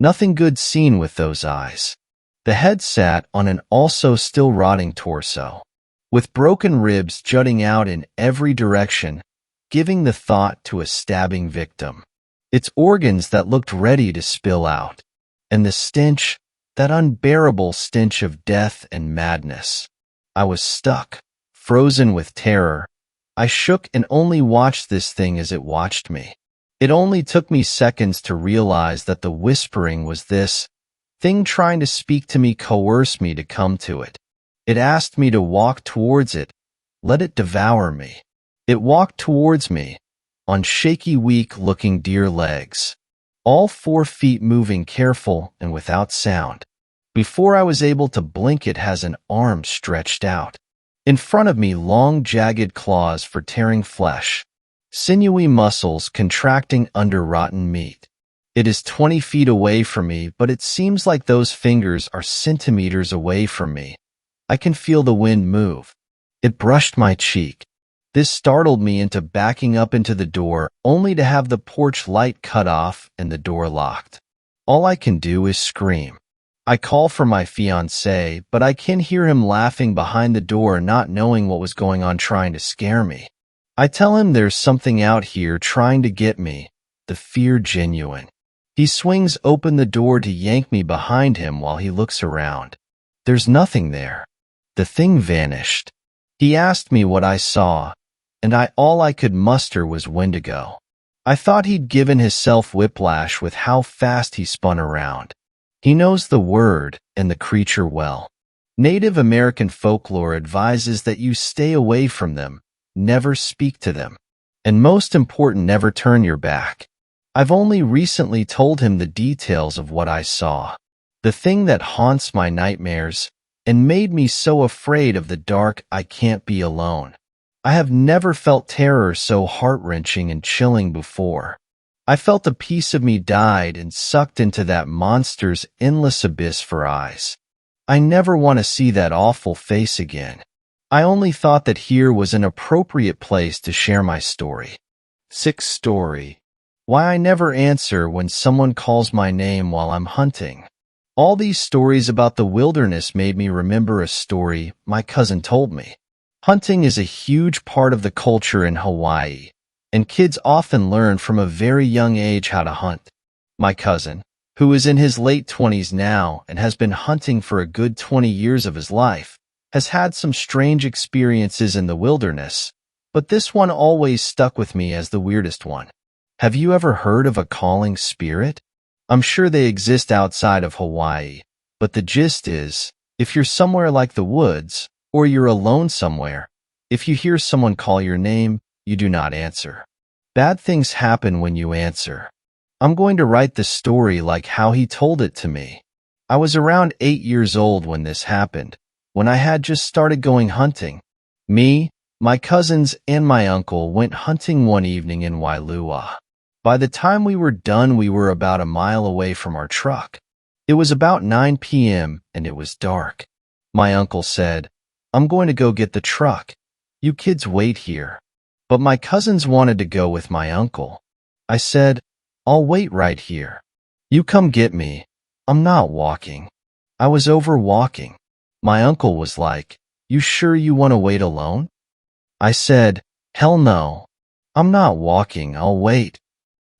Nothing good seen with those eyes. The head sat on an also still rotting torso, with broken ribs jutting out in every direction, giving the thought to a stabbing victim. Its organs that looked ready to spill out, and the stench, that unbearable stench of death and madness. I was stuck, frozen with terror. I shook and only watched this thing as it watched me. It only took me seconds to realize that the whispering was this thing trying to speak to me, coerce me to come to it. It asked me to walk towards it, let it devour me. It walked towards me, on shaky, weak-looking deer legs, all 4 feet moving careful and without sound. Before I was able to blink, it has an arm stretched out. In front of me, long, jagged claws for tearing flesh. Sinewy muscles contracting under rotten meat. It is 20 feet away from me, but it seems like those fingers are centimeters away from me. I can feel the wind move. It brushed my cheek. This startled me into backing up into the door, only to have the porch light cut off and the door locked. All I can do is scream. I call for my fiancé, but I can hear him laughing behind the door, not knowing what was going on, trying to scare me. I tell him there's something out here trying to get me. The the fear genuine. He swings open the door to yank me behind him while he looks around. There's nothing there. The thing vanished. He asked me what I saw, and all I could muster was Wendigo. I thought he'd given himself whiplash with how fast he spun around. He knows the word and the creature well. Native American folklore advises that you stay away from them, never speak to them, and most important, never turn your back. I've only recently told him the details of what I saw, the thing that haunts my nightmares and made me so afraid of the dark I can't be alone. I have never felt terror so heart-wrenching and chilling before. I felt a piece of me died and sucked into that monster's endless abyss for eyes. I never want to see that awful face again. I only thought that here was an appropriate place to share my story. 6th story. Why I never answer when someone calls my name while I'm hunting. All these stories about the wilderness made me remember a story my cousin told me. Hunting is a huge part of the culture in Hawaii, and kids often learn from a very young age how to hunt. My cousin, who is in his late 20s now and has been hunting for a good 20 years of his life, has had some strange experiences in the wilderness, but this one always stuck with me as the weirdest one. Have you ever heard of a calling spirit? I'm sure they exist outside of Hawaii, but the gist is, if you're somewhere like the woods, or you're alone somewhere, if you hear someone call your name, you do not answer. Bad things happen when you answer. I'm going to write the story like how he told it to me. I was around 8 years old when this happened, when I had just started going hunting. Me, my cousins, and my uncle went hunting one evening in Wailua. By the time we were done, we were about a mile away from our truck. It was about 9 p.m. and it was dark. My uncle said, "I'm going to go get the truck. You kids wait here." But my cousins wanted to go with my uncle. I said, "I'll wait right here. You come get me. I'm not walking." I was over walking. My uncle was like, "You sure you want to wait alone?" I said, "Hell no. I'm not walking, I'll wait."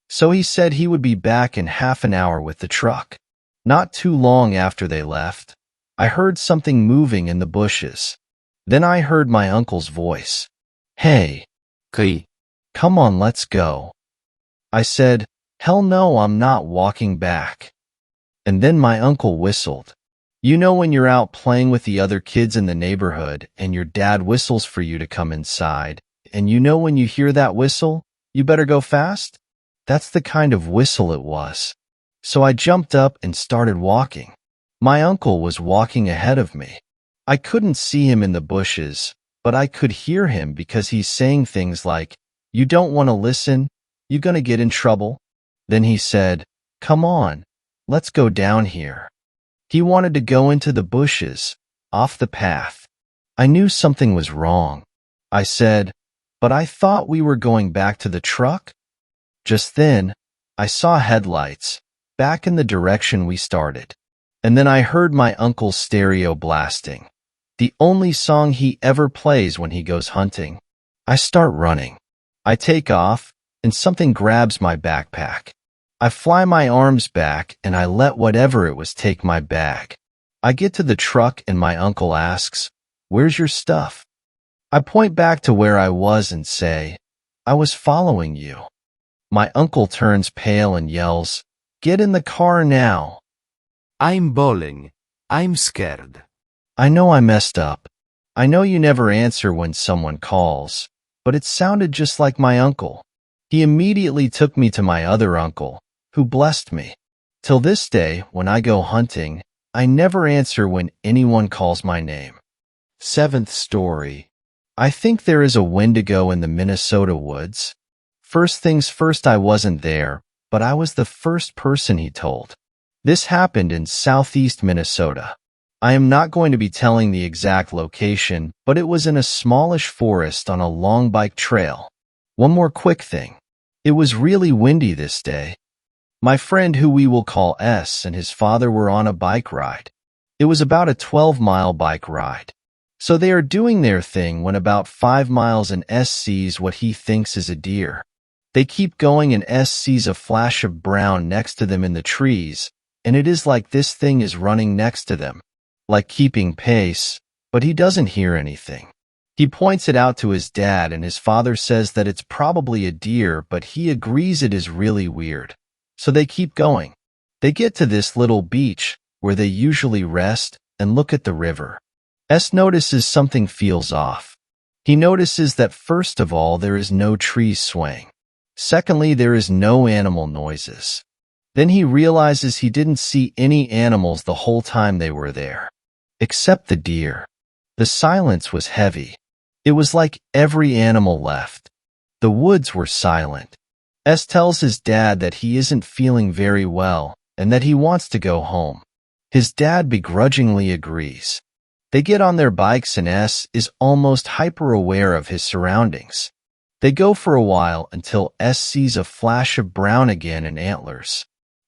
So he said he would be back in half an hour with the truck. Not too long after they left, I heard something moving in the bushes. Then I heard my uncle's voice. "Hey, Kai. come on, let's go." I said, "Hell no, I'm not walking back." And then my uncle whistled. You know when you're out playing with the other kids in the neighborhood and your dad whistles for you to come inside, and you know when you hear that whistle, you better go fast? That's the kind of whistle it was. So I jumped up and started walking. My uncle was walking ahead of me. I couldn't see him in the bushes, but I could hear him because he's saying things like, "You don't want to listen? You gonna get in trouble?" Then he said, "Come on, let's go down here." He wanted to go into the bushes, off the path. I knew something was wrong. I said, "But I thought we were going back to the truck?" Just then, I saw headlights, back in the direction we started. And then I heard my uncle's stereo blasting, the only song he ever plays when he goes hunting. I start running. I take off, and something grabs my backpack. I fly my arms back, and I let whatever it was take my bag. I get to the truck, and my uncle asks, "Where's your stuff?" I point back to where I was and say, "I was following you." My uncle turns pale and yells, "Get in the car now." I'm bawling. I'm scared. I know I messed up. I know you never answer when someone calls, but it sounded just like my uncle. He immediately took me to my other uncle, who blessed me. Till this day, when I go hunting, I never answer when anyone calls my name. 7th story. I think there is a Wendigo in the Minnesota woods. First things first, I wasn't there, but I was the first person he told. This happened in southeast Minnesota. I am not going to be telling the exact location, but it was in a smallish forest on a long bike trail. One more quick thing. It was really windy this day. My friend, who we will call S, and his father were on a bike ride. It was about a 12-mile bike ride. So they are doing their thing when about 5 miles and S sees what he thinks is a deer. They keep going and S sees a flash of brown next to them in the trees, and it is like this thing is running next to them, like keeping pace, but he doesn't hear anything. He points it out to his dad, and his father says that it's probably a deer, but he agrees it is really weird. So they keep going. They get to this little beach where they usually rest and look at the river. S notices something feels off. He notices that first of all, there is no trees swaying. Secondly, there is no animal noises. Then he realizes he didn't see any animals the whole time they were there, except the deer. The silence was heavy. It was like every animal left. The woods were silent. S tells his dad that he isn't feeling very well and that he wants to go home. His dad begrudgingly agrees. They get on their bikes and S is almost hyper-aware of his surroundings. They go for a while until S sees a flash of brown again and antlers.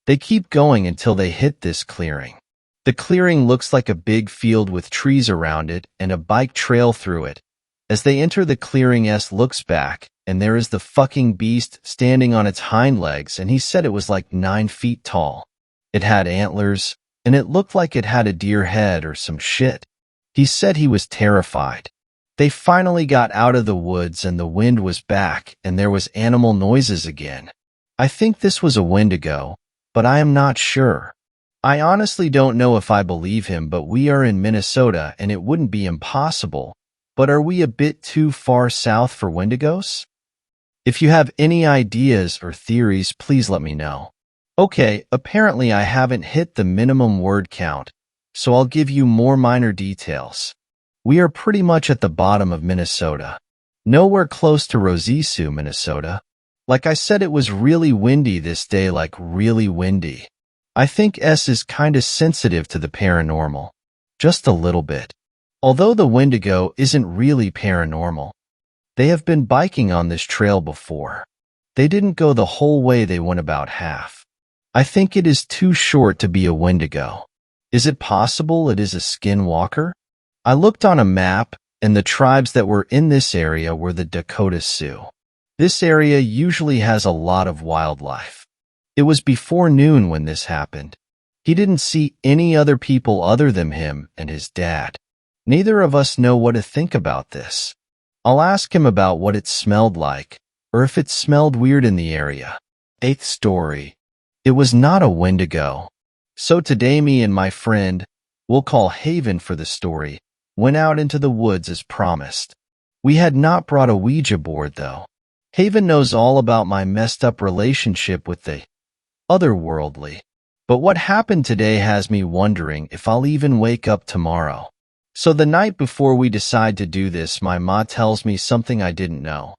They keep going until they hit this clearing. The clearing looks like a big field with trees around it and a bike trail through it. As they enter the clearing, S looks back, and there is the fucking beast standing on its hind legs, and he said it was like 9 feet tall. It had antlers, and it looked like it had a deer head or some shit. He said he was terrified. They finally got out of the woods and the wind was back and there was animal noises again. I think this was a Wendigo, but I am not sure. I honestly don't know if I believe him, but we are in Minnesota and it wouldn't be impossible. But are we a bit too far south for Wendigos? If you have any ideas or theories, please let me know. Okay, apparently I haven't hit the minimum word count, so I'll give you more minor details. We are pretty much at the bottom of Minnesota. Nowhere close to Rosisu, Minnesota. Like I said, it was really windy this day, like really windy. I think S is kinda sensitive to the paranormal. Just a little bit. Although the Wendigo isn't really paranormal. They have been biking on this trail before. They didn't go the whole way, they went about half. I think it is too short to be a Wendigo. Is it possible it is a skinwalker? I looked on a map, and the tribes that were in this area were the Dakota Sioux. This area usually has a lot of wildlife. It was before noon when this happened. He didn't see any other people other than him and his dad. Neither of us know what to think about this. I'll ask him about what it smelled like, or if it smelled weird in the area. 8th story. It was not a Wendigo. So today me and my friend, we'll call Haven for the story, went out into the woods as promised. We had not brought a Ouija board though. Haven knows all about my messed up relationship with the otherworldly. But what happened today has me wondering if I'll even wake up tomorrow. So the night before we decide to do this, my ma tells me something I didn't know.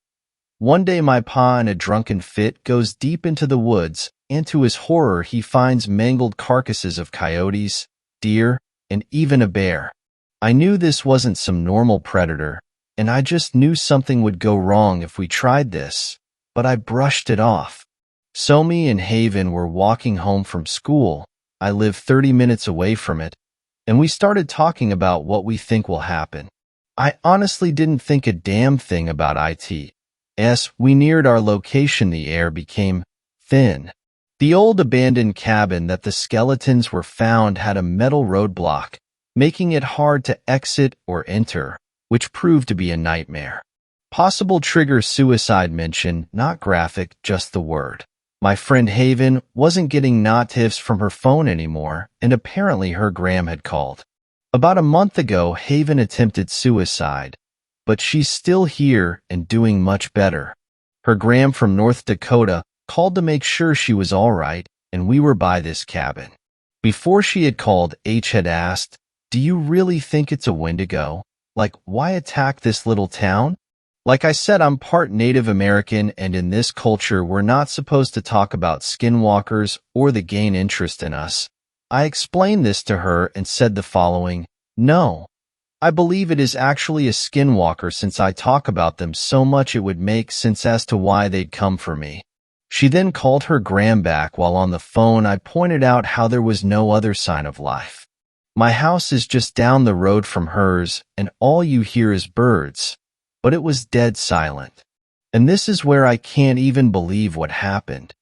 One day my pa in a drunken fit goes deep into the woods, and to his horror he finds mangled carcasses of coyotes, deer, and even a bear. I knew this wasn't some normal predator, and I just knew something would go wrong if we tried this, but I brushed it off. So me and Haven were walking home from school. I live 30 minutes away from it, and we started talking about what we think will happen. I honestly didn't think a damn thing about it. As we neared our location, the air became thin. The old abandoned cabin that the skeletons were found had a metal roadblock, making it hard to exit or enter, which proved to be a nightmare. Possible trigger: suicide mention, not graphic, just the word. My friend Haven wasn't getting notifs from her phone anymore, and apparently her gram had called. About a month ago, Haven attempted suicide, but she's still here and doing much better. Her gram from North Dakota called to make sure she was all right, and we were by this cabin. Before she had called, H had asked, "Do you really think it's a Wendigo? Like, why attack this little town?" Like I said, I'm part Native American, and in this culture, we're not supposed to talk about skinwalkers or the gain interest in us. I explained this to her and said the following: "No, I believe it is actually a skinwalker since I talk about them so much it would make sense as to why they'd come for me." She then called her gram back. While on the phone, I pointed out how there was no other sign of life. My house is just down the road from hers, and all you hear is birds, but it was dead silent. And this is where I can't even believe what happened.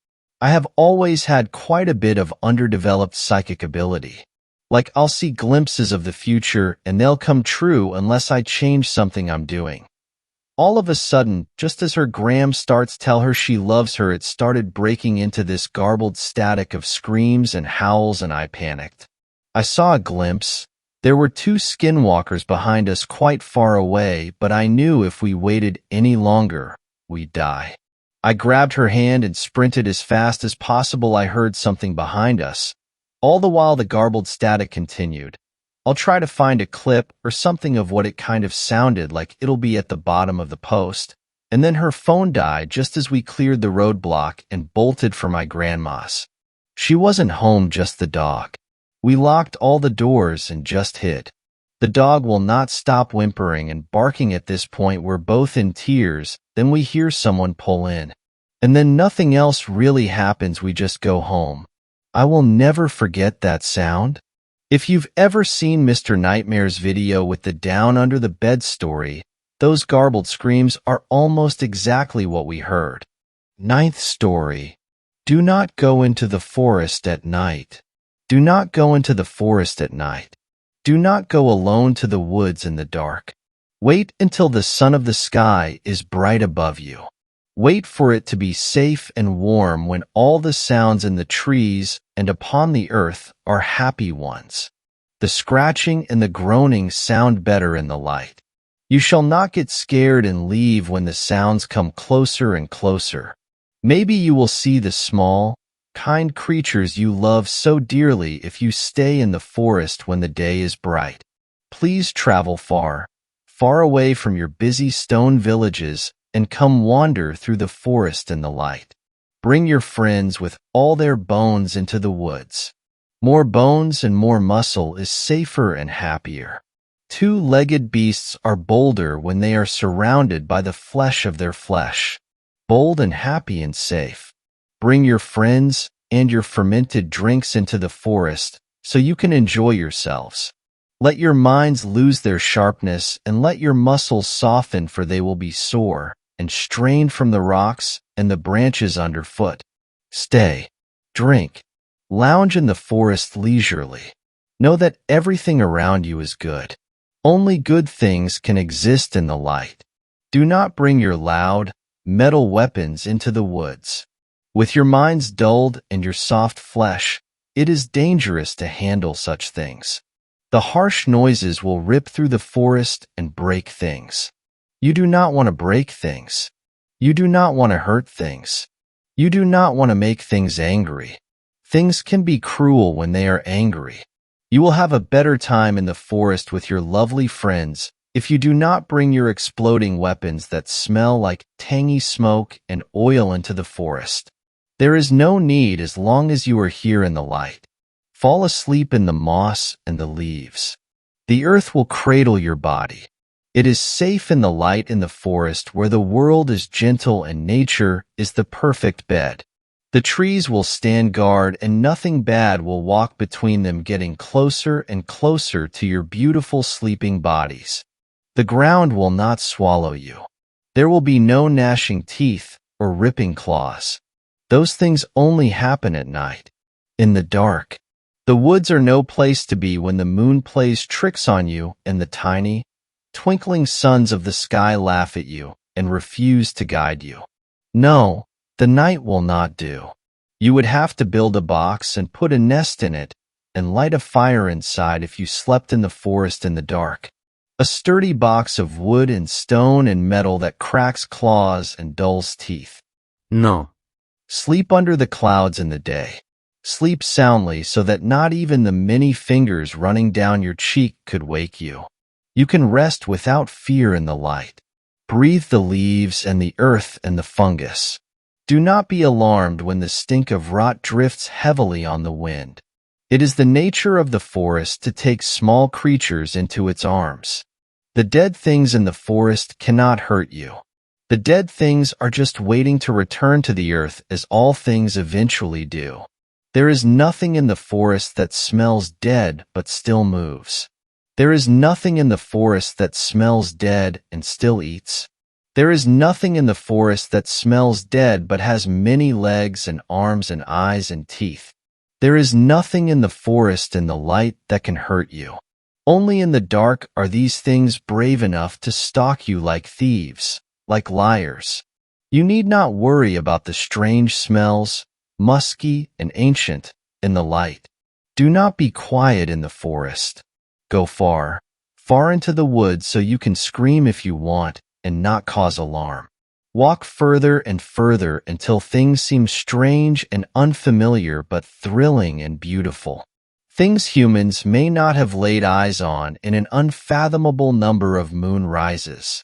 I have always had quite a bit of underdeveloped psychic ability. Like I'll see glimpses of the future and they'll come true unless I change something I'm doing. All of a sudden, just as her gram starts tell her she loves her, it started breaking into this garbled static of screams and howls, and I panicked. I saw a glimpse. There were two skinwalkers behind us quite far away, but I knew if we waited any longer, we'd die. I grabbed her hand and sprinted as fast as possible. I heard something behind us. All the while the garbled static continued. I'll try to find a clip or something of what it kind of sounded like. It'll be at the bottom of the post. And then her phone died just as we cleared the roadblock and bolted for my grandma's. She wasn't home, just the dog. We locked all the doors and just hid. The dog will not stop whimpering and barking. At this point, we're both in tears. Then we hear someone pull in. And then nothing else really happens. We just go home. I will never forget that sound. If you've ever seen Mr. Nightmare's video with the down under the bed story, those garbled screams are almost exactly what we heard. Ninth story. Do not go into the forest at night. Do not go into the forest at night. Do not go alone to the woods in the dark. Wait until the sun of the sky is bright above you. Wait for it to be safe and warm when all the sounds in the trees and upon the earth are happy ones. The scratching and the groaning sound better in the light. You shall not get scared and leave when the sounds come closer and closer. Maybe you will see the small, kind creatures you love so dearly if you stay in the forest when the day is bright. Please travel far, far away from your busy stone villages and come wander through the forest in the light. Bring your friends with all their bones into the woods. More bones and more muscle is safer and happier. Two-legged beasts are bolder when they are surrounded by the flesh of their flesh. Bold and happy and safe. Bring your friends and your fermented drinks into the forest so you can enjoy yourselves. Let your minds lose their sharpness and let your muscles soften, for they will be sore and strained from the rocks and the branches underfoot. Stay, drink, lounge in the forest leisurely. Know that everything around you is good. Only good things can exist in the light. Do not bring your loud, metal weapons into the woods. With your minds dulled and your soft flesh, it is dangerous to handle such things. The harsh noises will rip through the forest and break things. You do not want to break things. You do not want to hurt things. You do not want to make things angry. Things can be cruel when they are angry. You will have a better time in the forest with your lovely friends if you do not bring your exploding weapons that smell like tangy smoke and oil into the forest. There is no need as long as you are here in the light. Fall asleep in the moss and the leaves. The earth will cradle your body. It is safe in the light in the forest where the world is gentle and nature is the perfect bed. The trees will stand guard and nothing bad will walk between them, getting closer and closer to your beautiful sleeping bodies. The ground will not swallow you. There will be no gnashing teeth or ripping claws. Those things only happen at night, in the dark. The woods are no place to be when the moon plays tricks on you and the tiny, twinkling suns of the sky laugh at you and refuse to guide you. No, the night will not do. You would have to build a box and put a nest in it and light a fire inside if you slept in the forest in the dark. A sturdy box of wood and stone and metal that cracks claws and dulls teeth. No. Sleep under the clouds in the day. Sleep soundly so that not even the many fingers running down your cheek could wake you. You can rest without fear in the light. Breathe the leaves and the earth and the fungus. Do not be alarmed when the stink of rot drifts heavily on the wind. It is the nature of the forest to take small creatures into its arms. The dead things in the forest cannot hurt you. The dead things are just waiting to return to the earth as all things eventually do. There is nothing in the forest that smells dead but still moves. There is nothing in the forest that smells dead and still eats. There is nothing in the forest that smells dead but has many legs and arms and eyes and teeth. There is nothing in the forest in the light that can hurt you. Only in the dark are these things brave enough to stalk you like thieves, like liars. You need not worry about the strange smells, musky and ancient, in the light. Do not be quiet in the forest. Go far, far into the woods so you can scream if you want and not cause alarm. Walk further and further until things seem strange and unfamiliar but thrilling and beautiful. Things humans may not have laid eyes on in an unfathomable number of moon rises.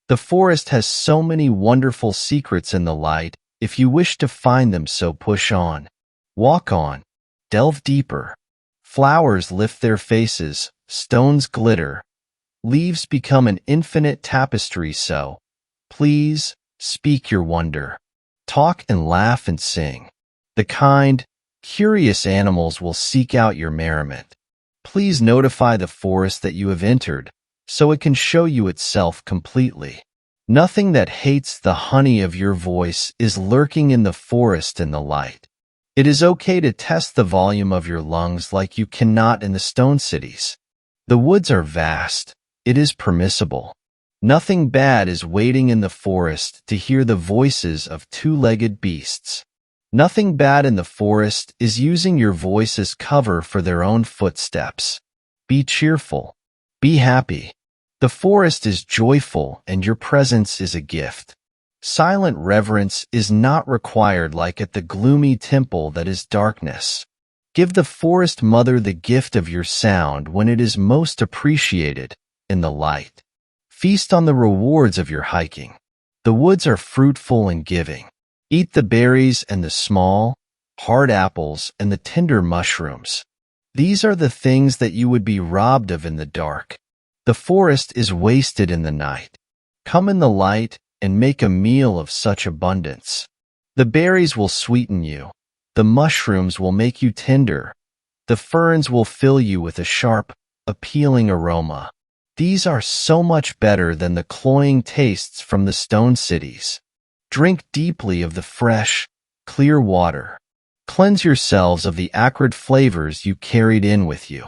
The forest has so many wonderful secrets in the light. If you wish to find them, so push on. Walk on. Delve deeper. Flowers lift their faces, stones glitter. Leaves become an infinite tapestry, so please speak your wonder. Talk and laugh and sing. The kind, curious animals will seek out your merriment. Please notify the forest that you have entered, so it can show you itself completely. Nothing that hates the honey of your voice is lurking in the forest in the light. It is okay to test the volume of your lungs like you cannot in the stone cities. The woods are vast. It is permissible. Nothing bad is waiting in the forest to hear the voices of two-legged beasts. Nothing bad in the forest is using your voice as cover for their own footsteps. Be cheerful. Be happy. The forest is joyful and your presence is a gift. Silent reverence is not required like at the gloomy temple that is darkness. Give the forest mother the gift of your sound when it is most appreciated, in the light. Feast on the rewards of your hiking. The woods are fruitful and giving. Eat the berries and the small, hard apples and the tender mushrooms. These are the things that you would be robbed of in the dark. The forest is wasted in the night. Come in the light and make a meal of such abundance. The berries will sweeten you. The mushrooms will make you tender. The ferns will fill you with a sharp, appealing aroma. These are so much better than the cloying tastes from the stone cities. Drink deeply of the fresh, clear water. Cleanse yourselves of the acrid flavors you carried in with you.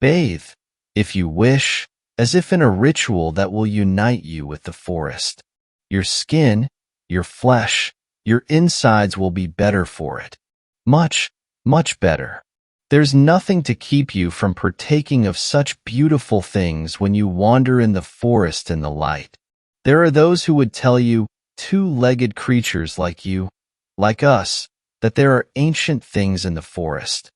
Bathe, if you wish, as if in a ritual that will unite you with the forest. Your skin, your flesh, your insides will be better for it. Much, much better. There's nothing to keep you from partaking of such beautiful things when you wander in the forest in the light. There are those who would tell you, two-legged creatures like you, like us, that there are ancient things in the forest.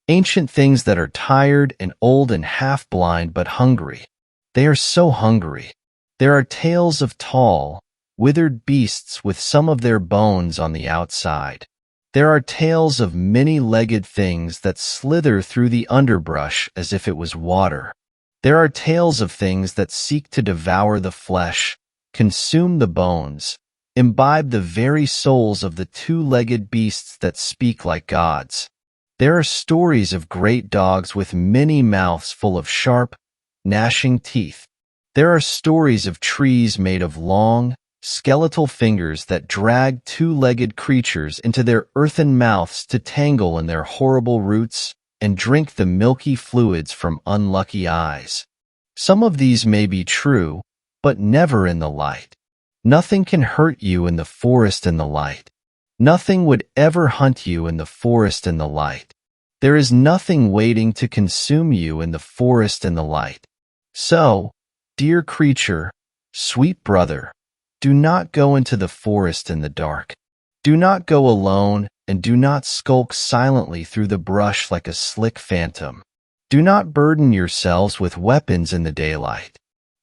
Ancient things that are tired and old and half-blind but hungry. They are so hungry. There are tales of tall, withered beasts with some of their bones on the outside. There are tales of many-legged things that slither through the underbrush as if it was water. There are tales of things that seek to devour the flesh, consume the bones, imbibe the very souls of the two-legged beasts that speak like gods. There are stories of great dogs with many mouths full of sharp, gnashing teeth. There are stories of trees made of long, skeletal fingers that drag two-legged creatures into their earthen mouths to tangle in their horrible roots and drink the milky fluids from unlucky eyes. Some of these may be true, but never in the light. Nothing can hurt you in the forest in the light. Nothing would ever hunt you in the forest in the light. There is nothing waiting to consume you in the forest in the light. So, dear creature, sweet brother, do not go into the forest in the dark. Do not go alone, and do not skulk silently through the brush like a slick phantom. Do not burden yourselves with weapons in the daylight.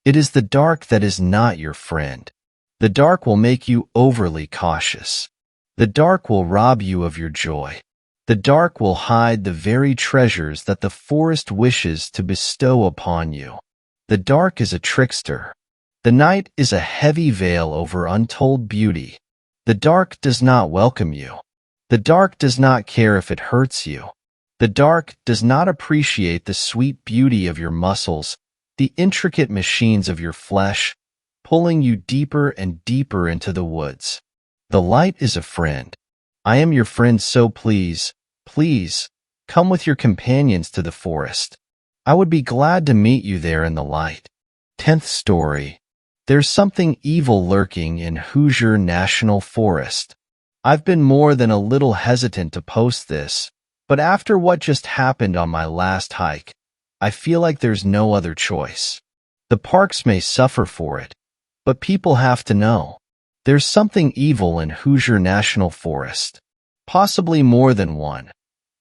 It is the dark that is not your friend. The dark will make you overly cautious. The dark will rob you of your joy. The dark will hide the very treasures that the forest wishes to bestow upon you. The dark is a trickster. The night is a heavy veil over untold beauty. The dark does not welcome you. The dark does not care if it hurts you. The dark does not appreciate the sweet beauty of your muscles, the intricate machines of your flesh, pulling you deeper and deeper into the woods. The light is a friend. I am your friend, so please, please, come with your companions to the forest. I would be glad to meet you there in the light. 10th story. There's something evil lurking in Hoosier National Forest. I've been more than a little hesitant to post this, but after what just happened on my last hike, I feel like there's no other choice. The parks may suffer for it, but people have to know. There's something evil in Hoosier National Forest. Possibly more than one.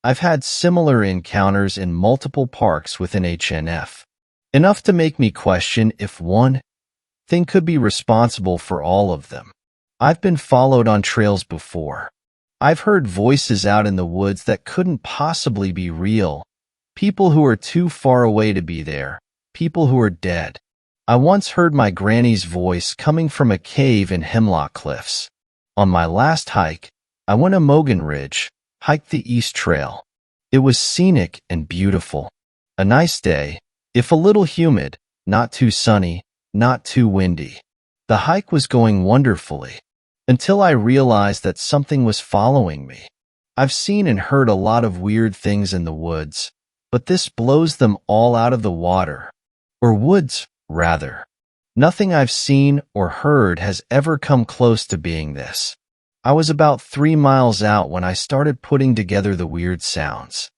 I've had similar encounters in multiple parks within HNF. Enough to make me question if one thing could be responsible for all of them. I've been followed on trails before. I've heard voices out in the woods that couldn't possibly be real. People who are too far away to be there. People who are dead. I once heard my granny's voice coming from a cave in Hemlock Cliffs. On my last hike, I went to Mogan Ridge, hiked the East Trail. It was scenic and beautiful. A nice day, if a little humid, not too sunny, not too windy. The hike was going wonderfully, until I realized that something was following me. I've seen and heard a lot of weird things in the woods, but this blows them all out of the water. Or woods, rather. Nothing I've seen or heard has ever come close to being this. I was about 3 miles out when I started putting together the weird sounds.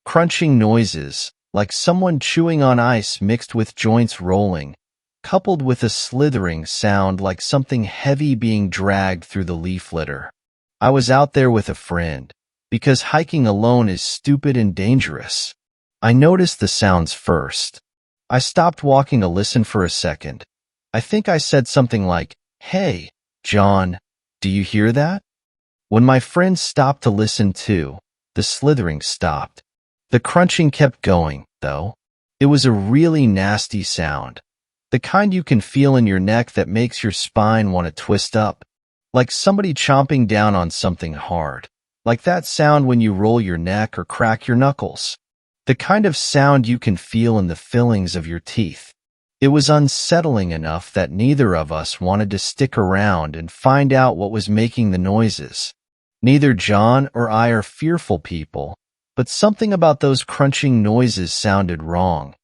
Crunching noises, like someone chewing on ice mixed with joints rolling, coupled with a slithering sound like something heavy being dragged through the leaf litter. I was out there with a friend, because hiking alone is stupid and dangerous. I noticed the sounds first. I stopped walking to listen for a second. I think I said something like, "Hey, John, do you hear that?" When my friend stopped to listen too, the slithering stopped. The crunching kept going, though. It was a really nasty sound. The kind you can feel in your neck that makes your spine want to twist up. Like somebody chomping down on something hard. Like that sound when you roll your neck or crack your knuckles. The kind of sound you can feel in the fillings of your teeth. It was unsettling enough that neither of us wanted to stick around and find out what was making the noises. Neither John or I are fearful people, but something about those crunching noises sounded wrong,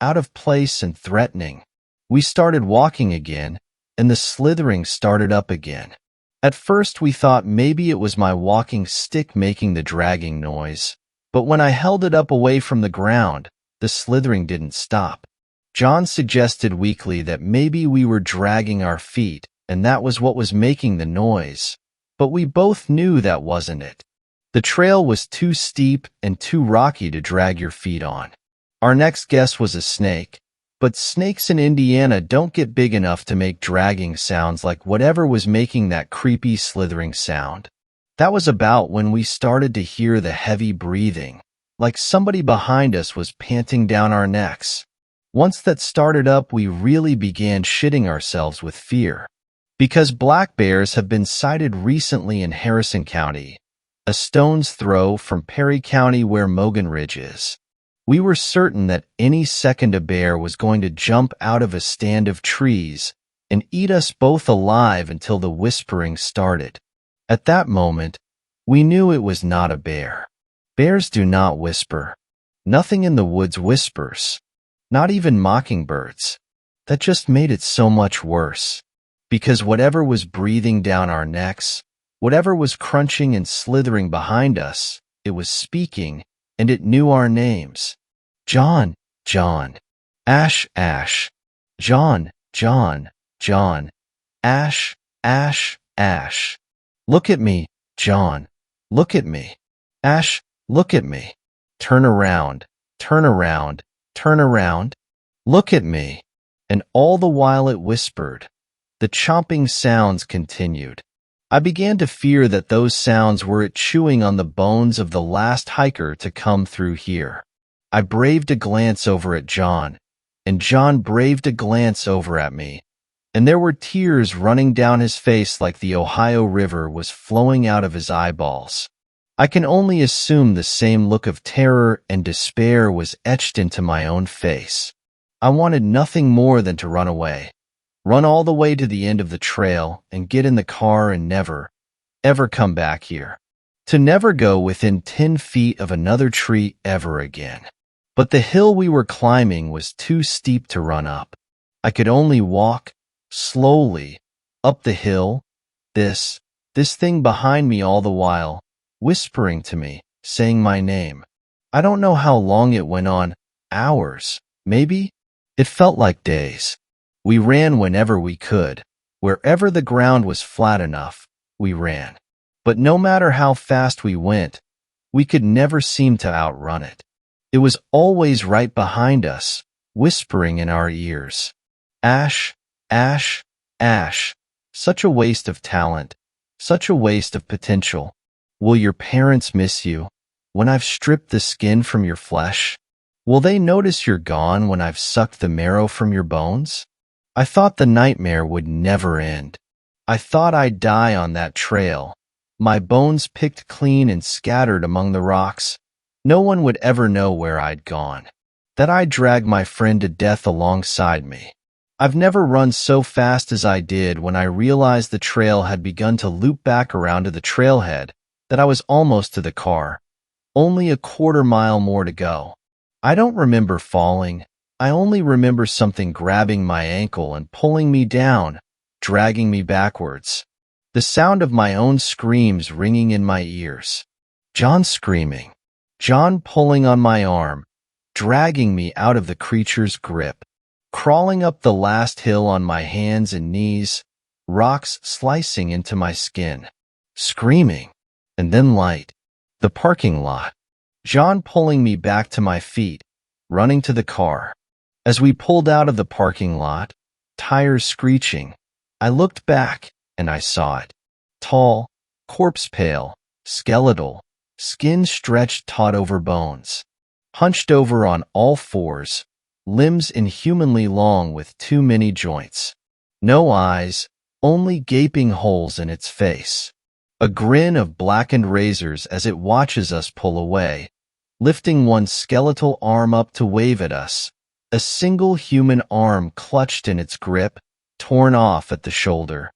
out of place and threatening. We started walking again, and the slithering started up again. At first we thought maybe it was my walking stick making the dragging noise, but when I held it up away from the ground, the slithering didn't stop. John suggested weakly that maybe we were dragging our feet, and that was what was making the noise, but we both knew that wasn't it. The trail was too steep and too rocky to drag your feet on. Our next guess was a snake, but snakes in Indiana don't get big enough to make dragging sounds like whatever was making that creepy slithering sound. That was about when we started to hear the heavy breathing, like somebody behind us was panting down our necks. Once that started up, we really began shitting ourselves with fear. Because black bears have been sighted recently in Harrison County, a stone's throw from Perry County where Mogan Ridge is. We were certain that any second a bear was going to jump out of a stand of trees and eat us both alive until the whispering started. At that moment, we knew it was not a bear. Bears do not whisper. Nothing in the woods whispers. Not even mockingbirds. That just made it so much worse. Because whatever was breathing down our necks, whatever was crunching and slithering behind us, it was speaking, and it knew our names. John, John. Ash, Ash. John, John, John. Ash, Ash, Ash. Look at me, John. Look at me. Ash, look at me. Turn around, turn around, turn around. Look at me. And all the while it whispered. The chomping sounds continued. I began to fear that those sounds were it chewing on the bones of the last hiker to come through here. I braved a glance over at John, and John braved a glance over at me, and there were tears running down his face like the Ohio River was flowing out of his eyeballs. I can only assume the same look of terror and despair was etched into my own face. I wanted nothing more than to run away. Run all the way to the end of the trail and get in the car and never, ever come back here. To never go within 10 feet of another tree ever again. But the hill we were climbing was too steep to run up. I could only walk, slowly, up the hill, this thing behind me all the while, whispering to me, saying my name. I don't know how long it went on, hours, maybe? It felt like days. We ran whenever we could. Wherever the ground was flat enough, we ran. But no matter how fast we went, we could never seem to outrun it. It was always right behind us, whispering in our ears. Ash, Ash, Ash. Such a waste of talent. Such a waste of potential. Will your parents miss you when I've stripped the skin from your flesh? Will they notice you're gone when I've sucked the marrow from your bones? I thought the nightmare would never end. I thought I'd die on that trail, my bones picked clean and scattered among the rocks. No one would ever know where I'd gone. That I'd drag my friend to death alongside me. I've never run so fast as I did when I realized the trail had begun to loop back around to the trailhead, that I was almost to the car. Only a quarter-mile more to go. I don't remember falling. I only remember something grabbing my ankle and pulling me down, dragging me backwards. The sound of my own screams ringing in my ears. John screaming. John pulling on my arm, dragging me out of the creature's grip. Crawling up the last hill on my hands and knees, rocks slicing into my skin. Screaming. And then light. The parking lot. John pulling me back to my feet, running to the car. As we pulled out of the parking lot, tires screeching, I looked back and I saw it. Tall, corpse pale, skeletal, skin stretched taut over bones. Hunched over on all fours, limbs inhumanly long with too many joints. No eyes, only gaping holes in its face. A grin of blackened razors as it watches us pull away, lifting one skeletal arm up to wave at us. A single human arm clutched in its grip, torn off at the shoulder.